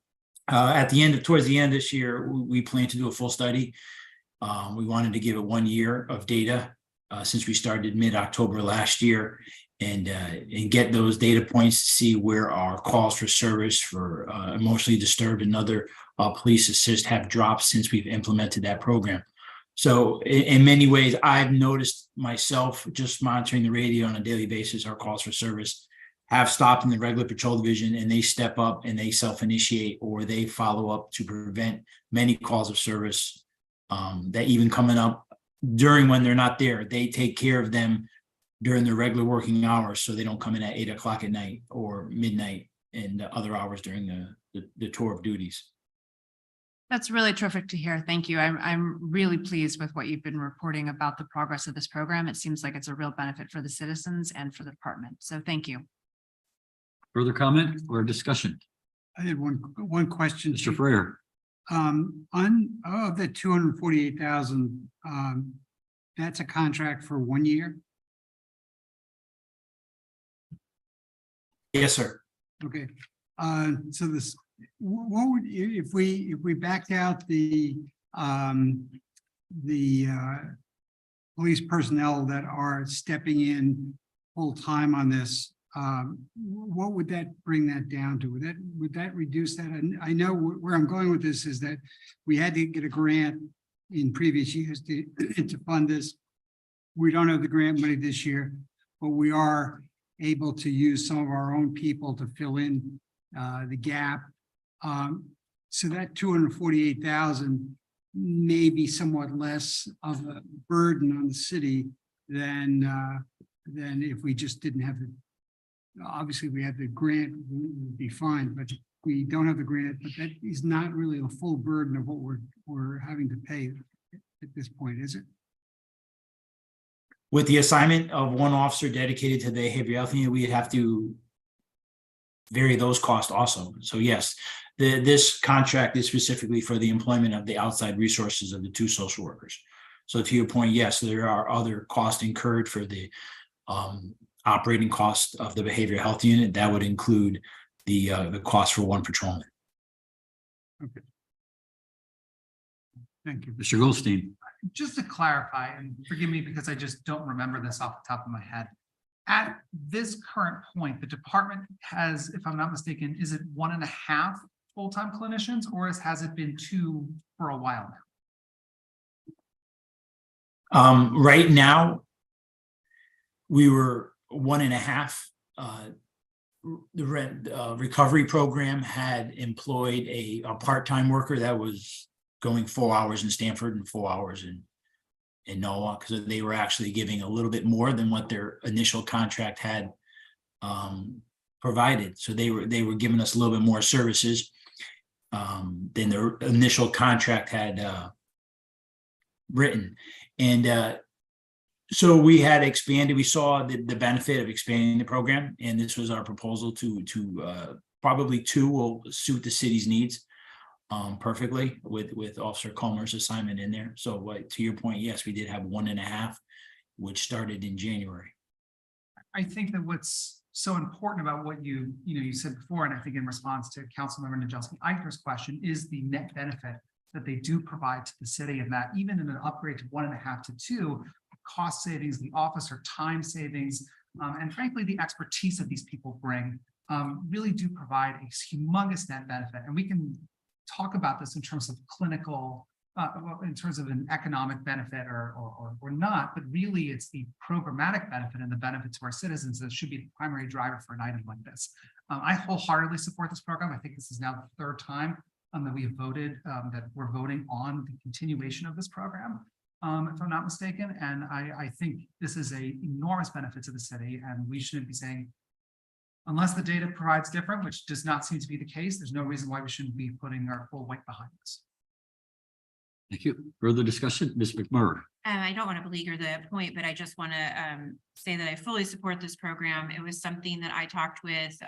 Towards the end of this year, we plan to do a full study. We wanted to give it 1 year of data since we started mid-October last year, and get those data points to see where our calls for service for emotionally disturbed and other police assist have dropped since we've implemented that program. So in many ways, I've noticed myself just monitoring the radio on a daily basis, our calls for service have stopped in the regular patrol division, and they step up and they self-initiate, or they follow up to prevent many calls of service that even coming up during when they're not there. They take care of them during their regular working hours, so they don't come in at 8 o'clock at night or midnight and other hours during the tour of duties. That's really terrific to hear. Thank you. I'm really pleased with what you've been reporting about the progress of this program. It seems like it's a real benefit for the citizens and for the department. So thank you. Further comment or discussion? I had one question. Mr. Freer. Of the 248,000, that's a contract for 1 year? Yes, sir. Okay, so this, what would, if we backed out the police personnel that are stepping in full time on this, what would that bring that down to? Would that reduce that? And I know where I'm going with this is that we had to get a grant in previous years to fund this. We don't have the grant money this year, but we are able to use some of our own people to fill in the gap. So that 248,000 may be somewhat less of a burden on the city than if we just didn't have the. Obviously, we have the grant, would be fine, but we don't have the grant. But that is not really a full burden of what we're having to pay at this point, is it? With the assignment of one officer dedicated to the behavioral health unit, we'd have to vary those costs also. So yes, this contract is specifically for the employment of the outside resources of the 2 social workers. So to your point, yes, there are other costs incurred for the operating cost of the behavioral health unit. That would include the cost for 1 patrolman. Okay. Thank you. Mr. Goldstein. Just to clarify, and forgive me because I just don't remember this off the top of my head. At this current point, the department has, if I'm not mistaken, is it 1.5 full-time clinicians, or has it been 2 for a while now? Right now, we were 1.5. The recovery program had employed a part-time worker that was going 4 hours in Stanford and 4 hours in Norwalk, because they were actually giving a little bit more than what their initial contract had provided. So they were giving us a little bit more services than their initial contract had written. And so we had expanded. We saw the benefit of expanding the program, and this was our proposal to probably 2 will suit the city's needs perfectly with Officer Comer's assignment in there. So to your point, yes, we did have 1.5, which started in January. I think that what's so important about what you said before, and I think in response to Councilmember Nadjelski-Eichner's question, is the net benefit that they do provide to the city, and that even in an upgrade to 1.5 to 2, cost savings, the officer time savings, and frankly, the expertise that these people bring really do provide a humongous net benefit. And we can talk about this in terms of clinical, in terms of an economic benefit or not, but really it's the programmatic benefit and the benefit to our citizens that should be the primary driver for an item like this. I wholeheartedly support this program. I think this is now the third time that we have voted, that we're voting on the continuation of this program, if I'm not mistaken. And I think this is a enormous benefit to the city, and we shouldn't be saying, unless the data provides different, which does not seem to be the case, there's no reason why we shouldn't be putting our full weight behind this. Thank you. Further discussion, Ms. McMurray. I don't want to beleaguer the point, but I just want to say that I fully support this program. It was something that I talked with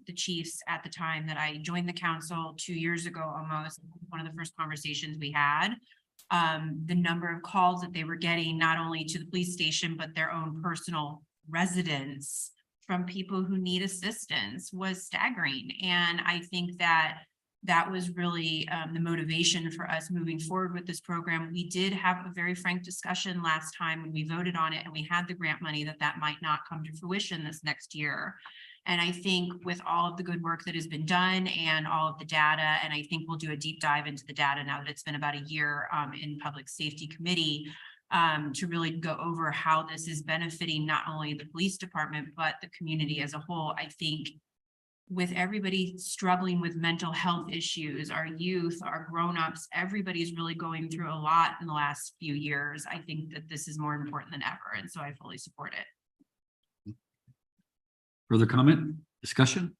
the chiefs at the time that I joined the council 2 years ago, almost one of the first conversations we had. The number of calls that they were getting, not only to the police station, but their own personal residents from people who need assistance was staggering. And I think that was really the motivation for us moving forward with this program. We did have a very frank discussion last time when we voted on it and we had the grant money that might not come to fruition this next year. And I think with all of the good work that has been done and all of the data, and I think we'll do a deep dive into the data now that it's been about a year in Public Safety Committee, to really go over how this is benefiting not only the police department, but the community as a whole. I think with everybody struggling with mental health issues, our youth, our grownups, everybody's really going through a lot in the last few years. I think that this is more important than ever, and so I fully support it. Further comment, discussion?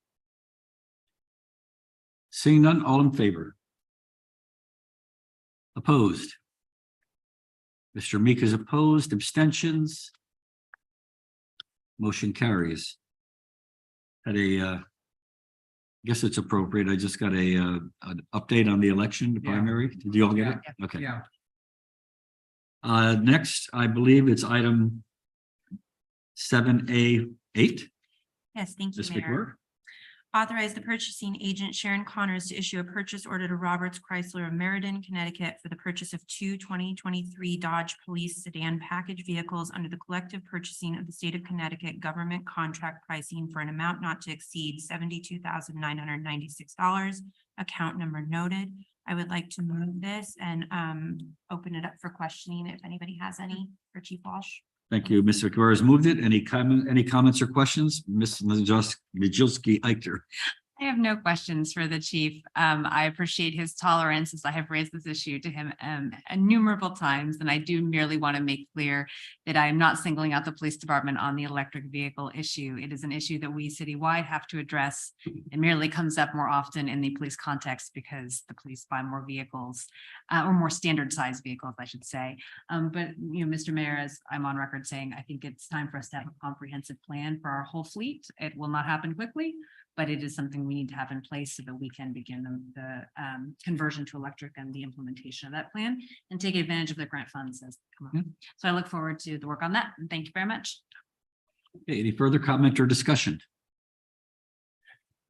Seeing none, all in favor? Opposed? Mr. Meek is opposed. Abstentions? Motion carries. Had I guess it's appropriate. I just got an update on the election, the primary. Did you all get it? Okay. Yeah. Next, I believe it's item 7A8. Yes, thank you, Ms. Mayor. McWhirter. Authorize the purchasing agent Sharon Connors to issue a purchase order to Roberts Chrysler of Meriden, Connecticut for the purchase of 2 2023 Dodge Police sedan package vehicles under the collective purchasing of the state of Connecticut government contract pricing for an amount not to exceed $72,996. Account number noted. I would like to move this and open it up for questioning if anybody has any for Chief Walsh. Thank you. Mr. McWhirter has moved it. Any comments or questions? Ms. Majilski-Eichner. I have no questions for the chief. I appreciate his tolerance as I have raised this issue to him innumerable times. And I do merely want to make clear that I am not singling out the police department on the electric vehicle issue. It is an issue that we citywide have to address. It merely comes up more often in the police context because the police buy more vehicles or more standard size vehicles, I should say. But, you know, Mr. Mayor, as I'm on record saying, I think it's time for us to have a comprehensive plan for our whole fleet. It will not happen quickly, but it is something we need to have in place so that we can begin the conversion to electric and the implementation of that plan and take advantage of the grant funds as they come up. So I look forward to the work on that. And thank you very much. Okay, any further comment or discussion?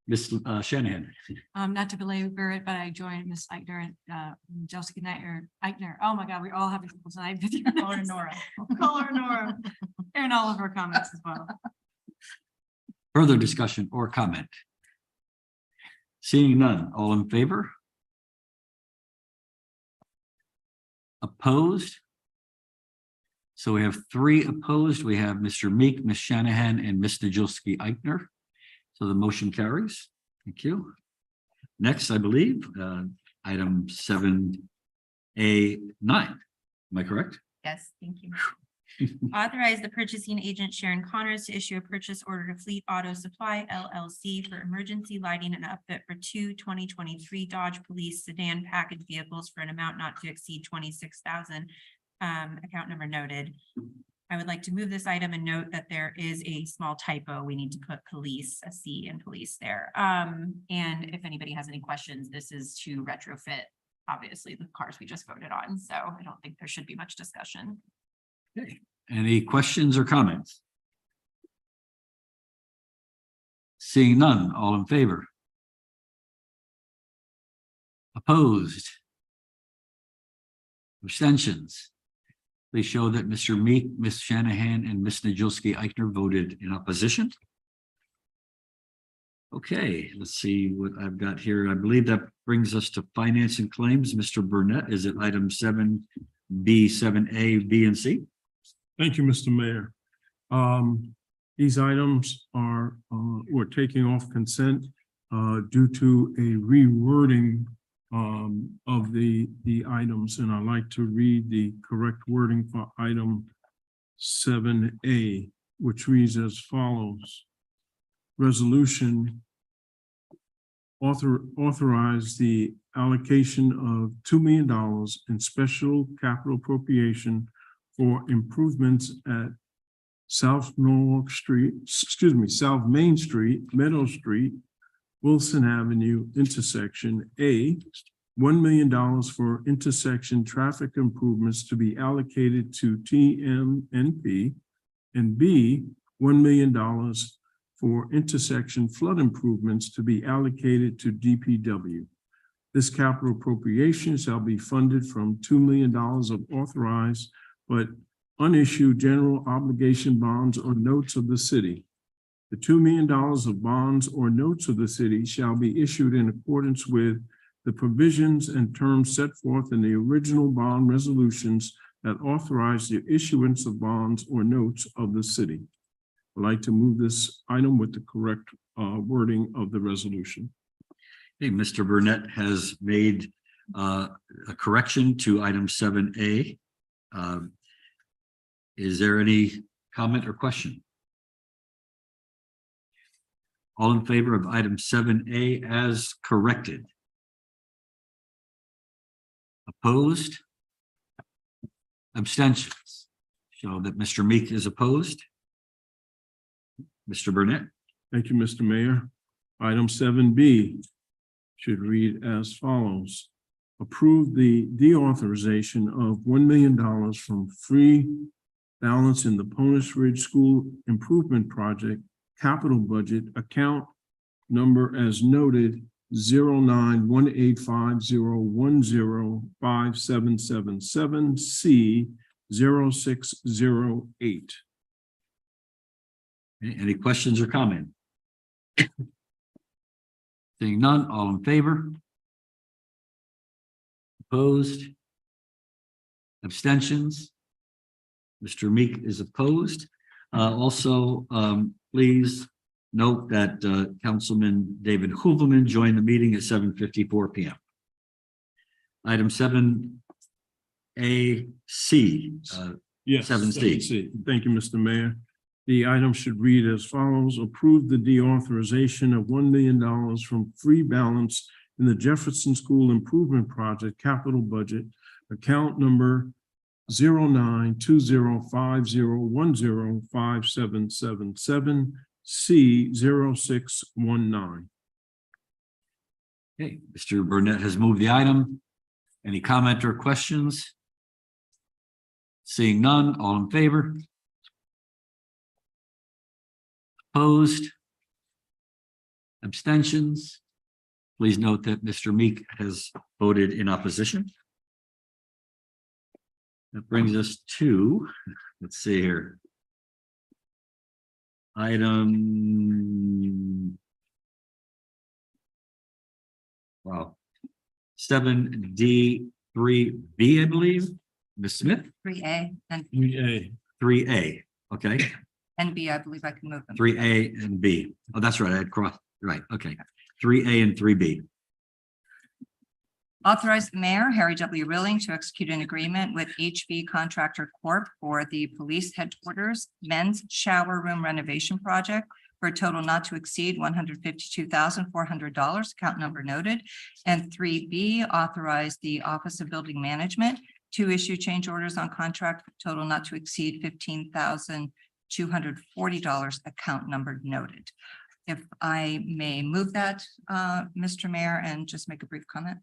Ms. Shanahan. Not to belabor it, but I joined Ms. Eichner and Jessica Eichner. Oh my God, we all have people tonight. Call her Nora. Call her Nora. And all of her comments as well. Further discussion or comment? Seeing none, all in favor? Opposed? So we have 3 opposed. We have Mr. Meek, Ms. Shanahan, and Ms. Najilski-Eichner. So the motion carries. Thank you. Next, I believe, item 7A9. Am I correct? Yes, thank you. Authorize the purchasing agent Sharon Connors to issue a purchase order to Fleet Auto Supply LLC for emergency lighting and upfit for 2 2023 Dodge Police sedan package vehicles for an amount not to exceed $26,000. Account number noted. I would like to move this item and note that there is a small typo. We need to put police, a C in police there. And if anybody has any questions, this is to retrofit, obviously, the cars we just voted on. So I don't think there should be much discussion. Okay. Any questions or comments? Seeing none, all in favor? Opposed? Abstentions? Please show that Mr. Meek, Ms. Shanahan, and Ms. Najolski Eichner voted in opposition. Okay, let's see what I've got here. I believe that brings us to finance and claims. Mr. Burnett, is it item 7B, 7A, B, and C? Thank you, Mr. Mayor. These items are, we're taking off consent due to a rewording of the items, and I'd like to read the correct wording for item 7A, which reads as follows. Resolution authorize the allocation of $2 million in special capital appropriation for improvements at South Norwalk Street, South Main Street, Meadow Street, Wilson Avenue intersection. A, $1 million for intersection traffic improvements to be allocated to TMNP, and B, $1 million for intersection flood improvements to be allocated to DPW. This capital appropriation shall be funded from $2 million of authorized but unissued general obligation bonds or notes of the city. The $2 million of bonds or notes of the city shall be issued in accordance with the provisions and terms set forth in the original bond resolutions that authorize the issuance of bonds or notes of the city. I'd like to move this item with the correct wording of the resolution. Okay, Mr. Burnett has made a correction to item 7A. Is there any comment or question? All in favor of item 7A as corrected? Opposed? Abstentions? Show that Mr. Meek is opposed. Mr. Burnett? Thank you, Mr. Mayor. Item 7B should read as follows. Approve the deauthorization of $1 million from free balance in the Ponus Ridge School Improvement Project capital budget account number as noted 091850105777C 0608. Any questions or comment? Seeing none, all in favor? Opposed? Abstentions? Mr. Meek is opposed. Also, please note that Councilman David Hooverman joined the meeting at 7:54 p.m. Item 7A, C. Yes. 7C. Thank you, Mr. Mayor. The item should read as follows. Approve the deauthorization of $1 million from free balance in the Jefferson School Improvement Project capital budget, account number 092050105777C 0619. Okay, Mr. Burnett has moved the item. Any comment or questions? Seeing none, all in favor? Opposed? Abstentions? Please note that Mr. Meek has voted in opposition. That brings us to, let's see here. Item 7D3B, I believe. Ms. Smith? 3A and 3A, okay. B, I believe I can move them. 3A and B. Oh, that's right. I had crossed, right, okay. 3A and 3B. Authorize the mayor, Harry W. Rilling, to execute an agreement with HV Contractor Corp. For the police headquarters men's shower room renovation project for a total not to exceed $152,400, account number noted. And 3B, authorize the Office of Building Management to issue change orders on contract for total not to exceed $15,240, account number noted. If I may move that, Mr. Mayor, and just make a brief comment.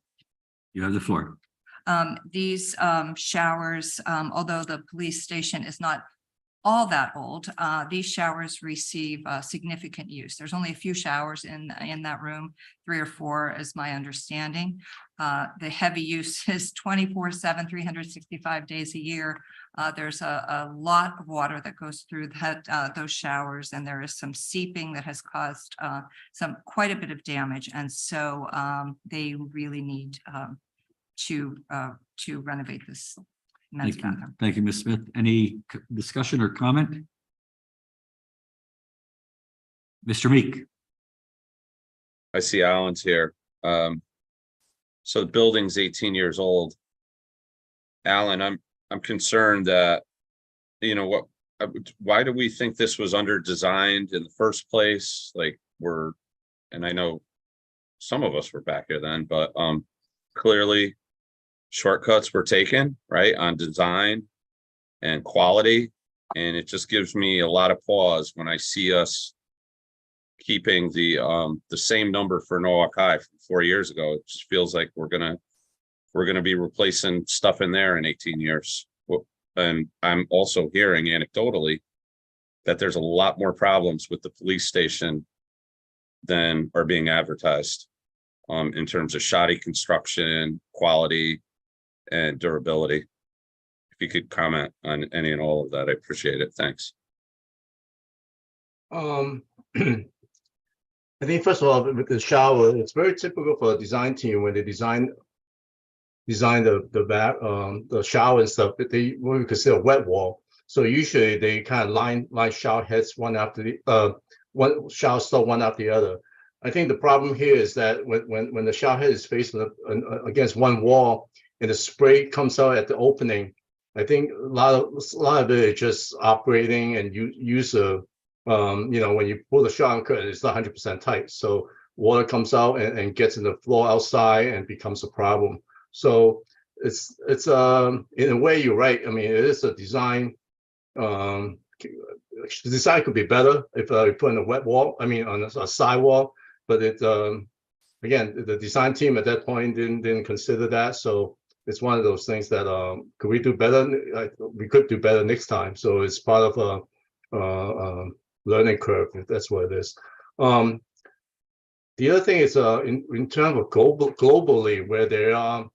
You have the floor. These showers, although the police station is not all that old. These showers receive significant use. There's only a few showers in that room, 3 or 4 is my understanding. The heavy use is 24/7, 365 days a year. There's a lot of water that goes through those showers, and there is some seeping that has caused quite a bit of damage. And so they really need to renovate this men's Thank you. bathroom. Thank you, Ms. Smith. Any discussion or comment? Mr. Meek? I see Alan's here. So the building's 18 years old. Alan, I'm concerned that, you know, why do we think this was under designed in the first place? Like and I know some of us were back here then, but clearly shortcuts were taken, right, on design and quality. And it just gives me a lot of pause when I see us keeping the same number for Norwalk High from 4 years ago. It just feels like we're gonna be replacing stuff in there in 18 years. And I'm also hearing anecdotally that there's a lot more problems with the police station than are being advertised in terms of shoddy construction, quality, and durability. If you could comment on any and all of that, I appreciate it. Thanks. I think first of all, with the shower, it's very typical for a design team when they design the shower and stuff, that they what we consider a wet wall. So usually they kind of line shower heads one after the one shower stall one after the other. I think the problem here is that when the shower head is facing against one wall and the spray comes out at the opening, I think a lot of it is just operating and use of you know, when you pull the shower curtain, it's not 100% tight, so water comes out and gets in the floor outside and becomes a problem. So it's in a way you're right. I mean, it is a design. The design could be better if you put in a wet wall. I mean, on a sidewall. But it again, the design team at that point didn't consider that. So it's one of those things that could we do better? We could do better next time. So it's part of a learning curve, if that's what it is. The other thing is in terms of globally, where there are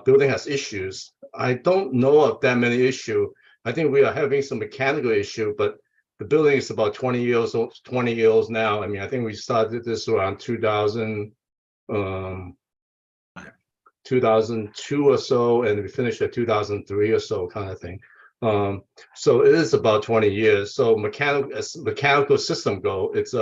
building has issues. I don't know of that many issues. I think we are having some mechanical issue, but the building is about 20 years old, 20 years now. I mean, I think we started this around 2002 or so, and we finished at 2003 or so, kind of thing. So it is about 20 years. So as mechanical system go, it's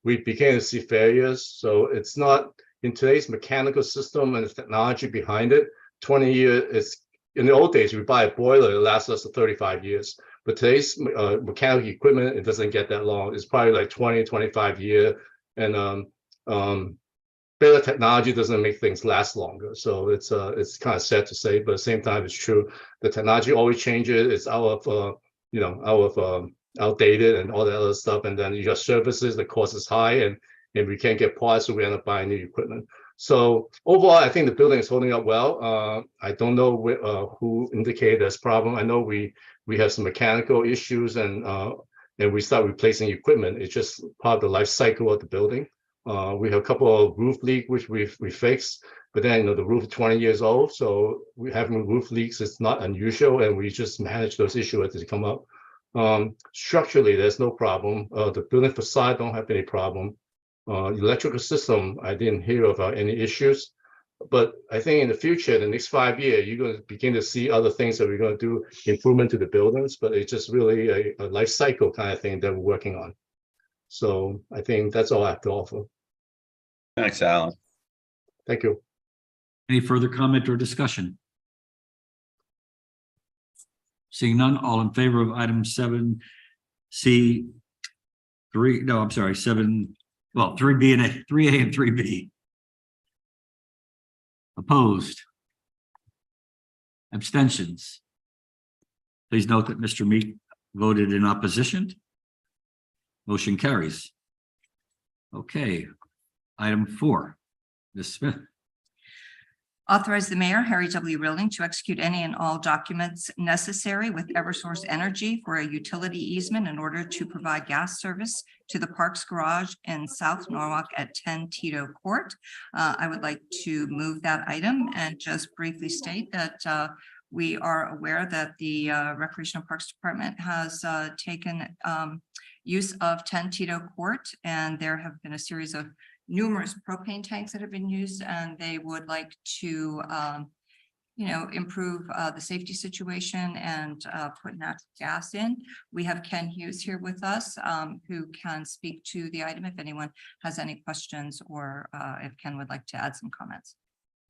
we began to see failures. So it's not in today's mechanical system and the technology behind it. 20 years is in the old days. We buy a boiler, it lasts us 35 years. But today's mechanical equipment, it doesn't get that long. It's probably like 20, 25 years. And better technology doesn't make things last longer. So it's kind of sad to say, but at the same time, it's true. The technology always changes. It's out of outdated and all that other stuff. And then you got services, the cost is high, and we can't get parts, so we end up buying new equipment. So overall, I think the building is holding up well. I don't know who indicated this problem. I know we have some mechanical issues, and we start replacing equipment. It's just part of the life cycle of the building. We have a couple of roof leaks which we fixed, but then the roof is 20 years old, so we having roof leaks is not unusual, and we just manage those issues as they come up. Structurally, there's no problem. The building facade don't have any problem. Electrical system, I didn't hear about any issues, but I think in the future, the next 5 years, you're going to begin to see other things that we're going to do, improvement to the buildings, but it's just really a life cycle kind of thing that we're working on. So I think that's all I have to offer. Thanks, Alan. Thank you. Any further comment or discussion? Seeing none, all in favor of item 7C3, 3B and 3A and 3B. Opposed? Abstentions? Please note that Mr. Meek voted in opposition. Motion carries. Okay, item 4, Ms. Smith. Authorize the mayor, Harry W. Rilling, to execute any and all documents necessary with Eversource Energy for a utility easement in order to provide gas service to the Parks Garage in South Norwalk at 10 Tito Court. I would like to move that item and just briefly state that we are aware that the Recreational Parks Department has taken use of 10 Tito Court, and there have been a series of numerous propane tanks that have been used, and they would like to, improve the safety situation and put natural gas in. We have Ken Hughes here with us, who can speak to the item if anyone has any questions, or if Ken would like to add some comments.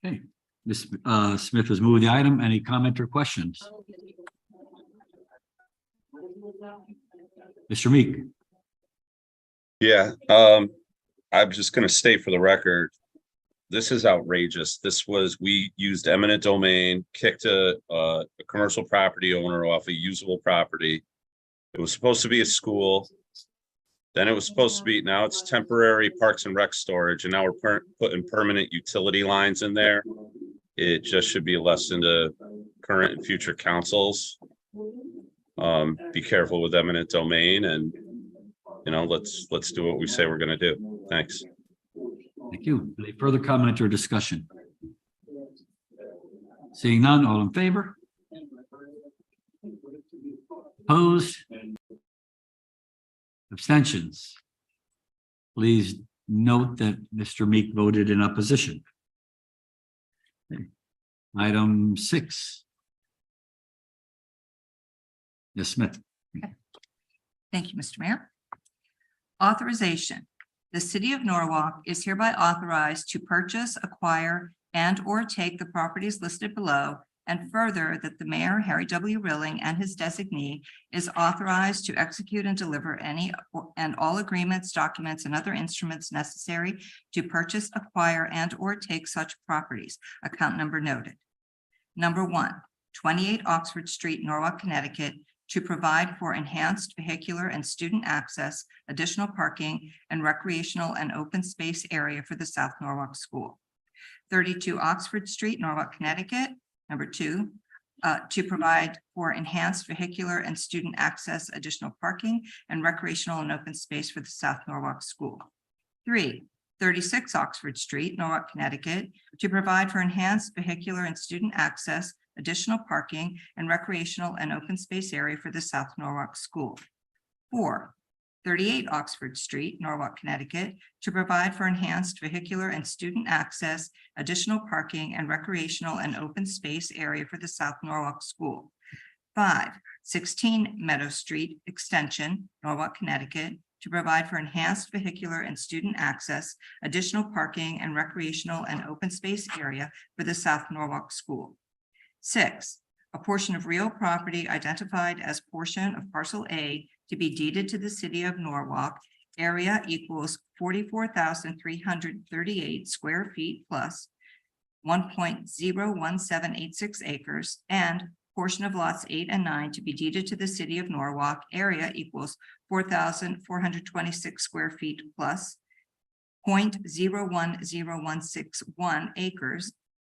Okay, Ms. Smith has moved the item. Any comment or questions? Mr. Meek. Yeah, I'm just gonna state for the record, this is outrageous. We used eminent domain, kicked a commercial property owner off a usable property. It was supposed to be a school. Then it was supposed to be, now it's temporary parks and rec storage, and now we're putting permanent utility lines in there. It just should be a lesson to current and future councils. Be careful with eminent domain, and let's do what we say we're gonna do. Thanks. Thank you. Any further comment or discussion? Seeing none, all in favor? Opposed? Abstentions? Please note that Mr. Meek voted in opposition. Okay. Item 6. Ms. Smith. Thank you, Mr. Mayor. Authorization. The city of Norwalk is hereby authorized to purchase, acquire, and or take the properties listed below, and further that the mayor, Harry W. Rilling, and his designee is authorized to execute and deliver any and all agreements, documents, and other instruments necessary to purchase, acquire, and or take such properties. Account number noted. Number 1, 28 Oxford Street, Norwalk, Connecticut, to provide for enhanced vehicular and student access, additional parking, and recreational and open space area for the South Norwalk School. 32 Oxford Street, Norwalk, Connecticut. Number 2, to provide for enhanced vehicular and student access, additional parking, and recreational and open space for the South Norwalk School. 3, 36 Oxford Street, Norwalk, Connecticut, to provide for enhanced vehicular and student access, additional parking, and recreational and open space area for the South Norwalk School. 4, 38 Oxford Street, Norwalk, Connecticut, to provide for enhanced vehicular and student access, additional parking, and recreational and open space area for the South Norwalk School. 5, 16 Meadow Street Extension, Norwalk, Connecticut, to provide for enhanced vehicular and student access, additional parking, and recreational and open space area for the South Norwalk School. 6, a portion of real property identified as portion of parcel A to be deeded to the city of Norwalk, area equals 44,338 square feet plus 1.01786 acres, and portion of lots 8 and 9 to be deeded to the city of Norwalk, area equals 4,426 square feet plus 0.010161 acres,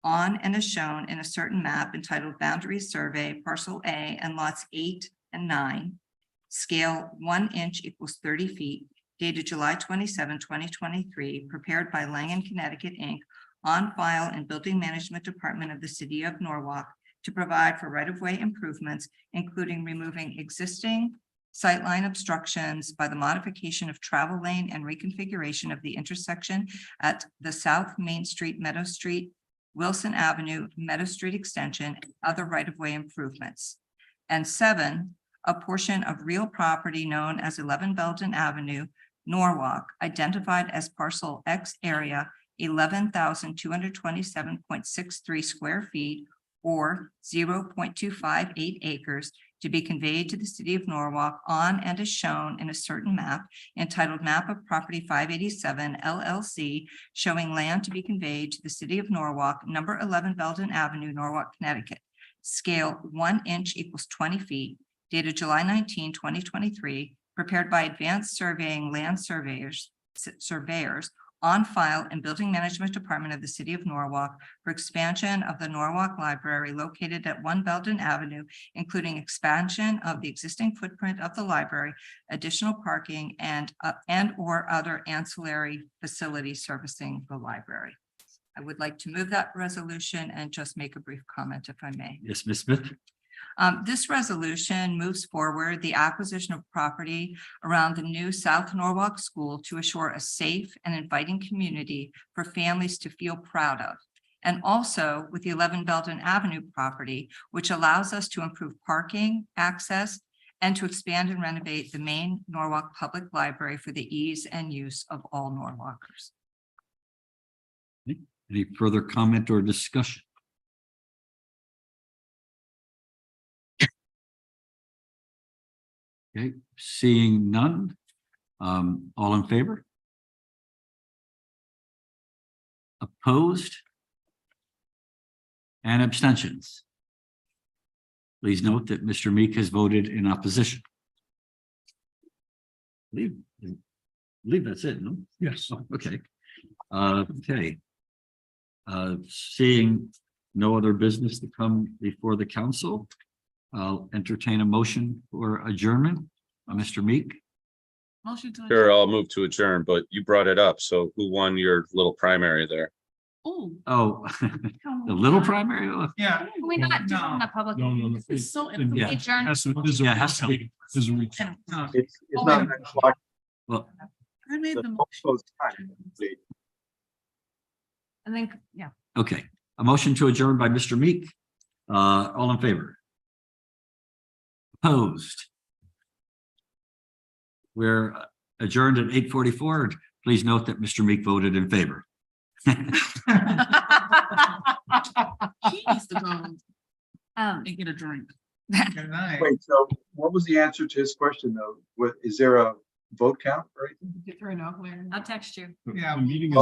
on and as shown in a certain map entitled Boundary Survey, Parcel A, and lots 8 and 9, scale 1 inch equals 30 feet, dated July 27, 2023, prepared by Langen, Connecticut, Inc., on file in Building Management Department of the City of Norwalk to provide for right-of-way improvements, including removing existing sightline obstructions by the modification of travel lane and reconfiguration of the intersection at the South Main Street, Meadow Street, Wilson Avenue, Meadow Street Extension, and other right-of-way improvements. And 7, a portion of real property known as 11 Belden Avenue, Norwalk, identified as parcel X area 11,227.63 square feet or 0.258 acres, to be conveyed to the city of Norwalk on and as shown in a certain map entitled Map of Property 587 LLC, showing land to be conveyed to the city of Norwalk, number 11 Belden Avenue, Norwalk, Connecticut. Scale 1 inch equals 20 feet, dated July 19, 2023, prepared by Advanced Surveying Land Surveyors, on file in Building Management Department of the City of Norwalk for expansion of the Norwalk Library located at 1 Belden Avenue, including expansion of the existing footprint of the library, additional parking, and or other ancillary facilities servicing the library. I would like to move that resolution and just make a brief comment if I may. Yes, Ms. Smith? This resolution moves forward the acquisition of property around the new South Norwalk School to assure a safe and inviting community for families to feel proud of. And also with the 11 Belden Avenue property, which allows us to improve parking, access, and to expand and renovate the main Norwalk Public Library for the ease and use of all Norwalkers. Any further comment or discussion? Okay, seeing none. All in favor? Opposed? And abstentions? Please note that Mr. Meek has voted in opposition. I believe that's it, no? Yes. Oh, okay. Okay. Seeing no other business to come before the council, I'll entertain a motion for adjournment. Mr. Meek, Motion to. Sure, I'll move to adjourn, but you brought it up. So who won your little primary there? Oh. oh, the little primary? Yeah. Can we not do it in the public? No, no, no. It's so. Yeah. Adjourn. Has to- there's a- Yeah, it has to be. there's a reach. It's not 9 o'clock. Well, I made The the motion. proposed time. And then, yeah. okay, a motion to adjourn by Mr. Meek. All in favor? Opposed? We're adjourned at 8:44. Please note that Mr. Meek voted in favor. He needs to go and get a drink. Good night. Wait, so what was the answer to his question though? What, is there a vote count or anything? Get through enough, Larry. I'll text you. Yeah. The meeting is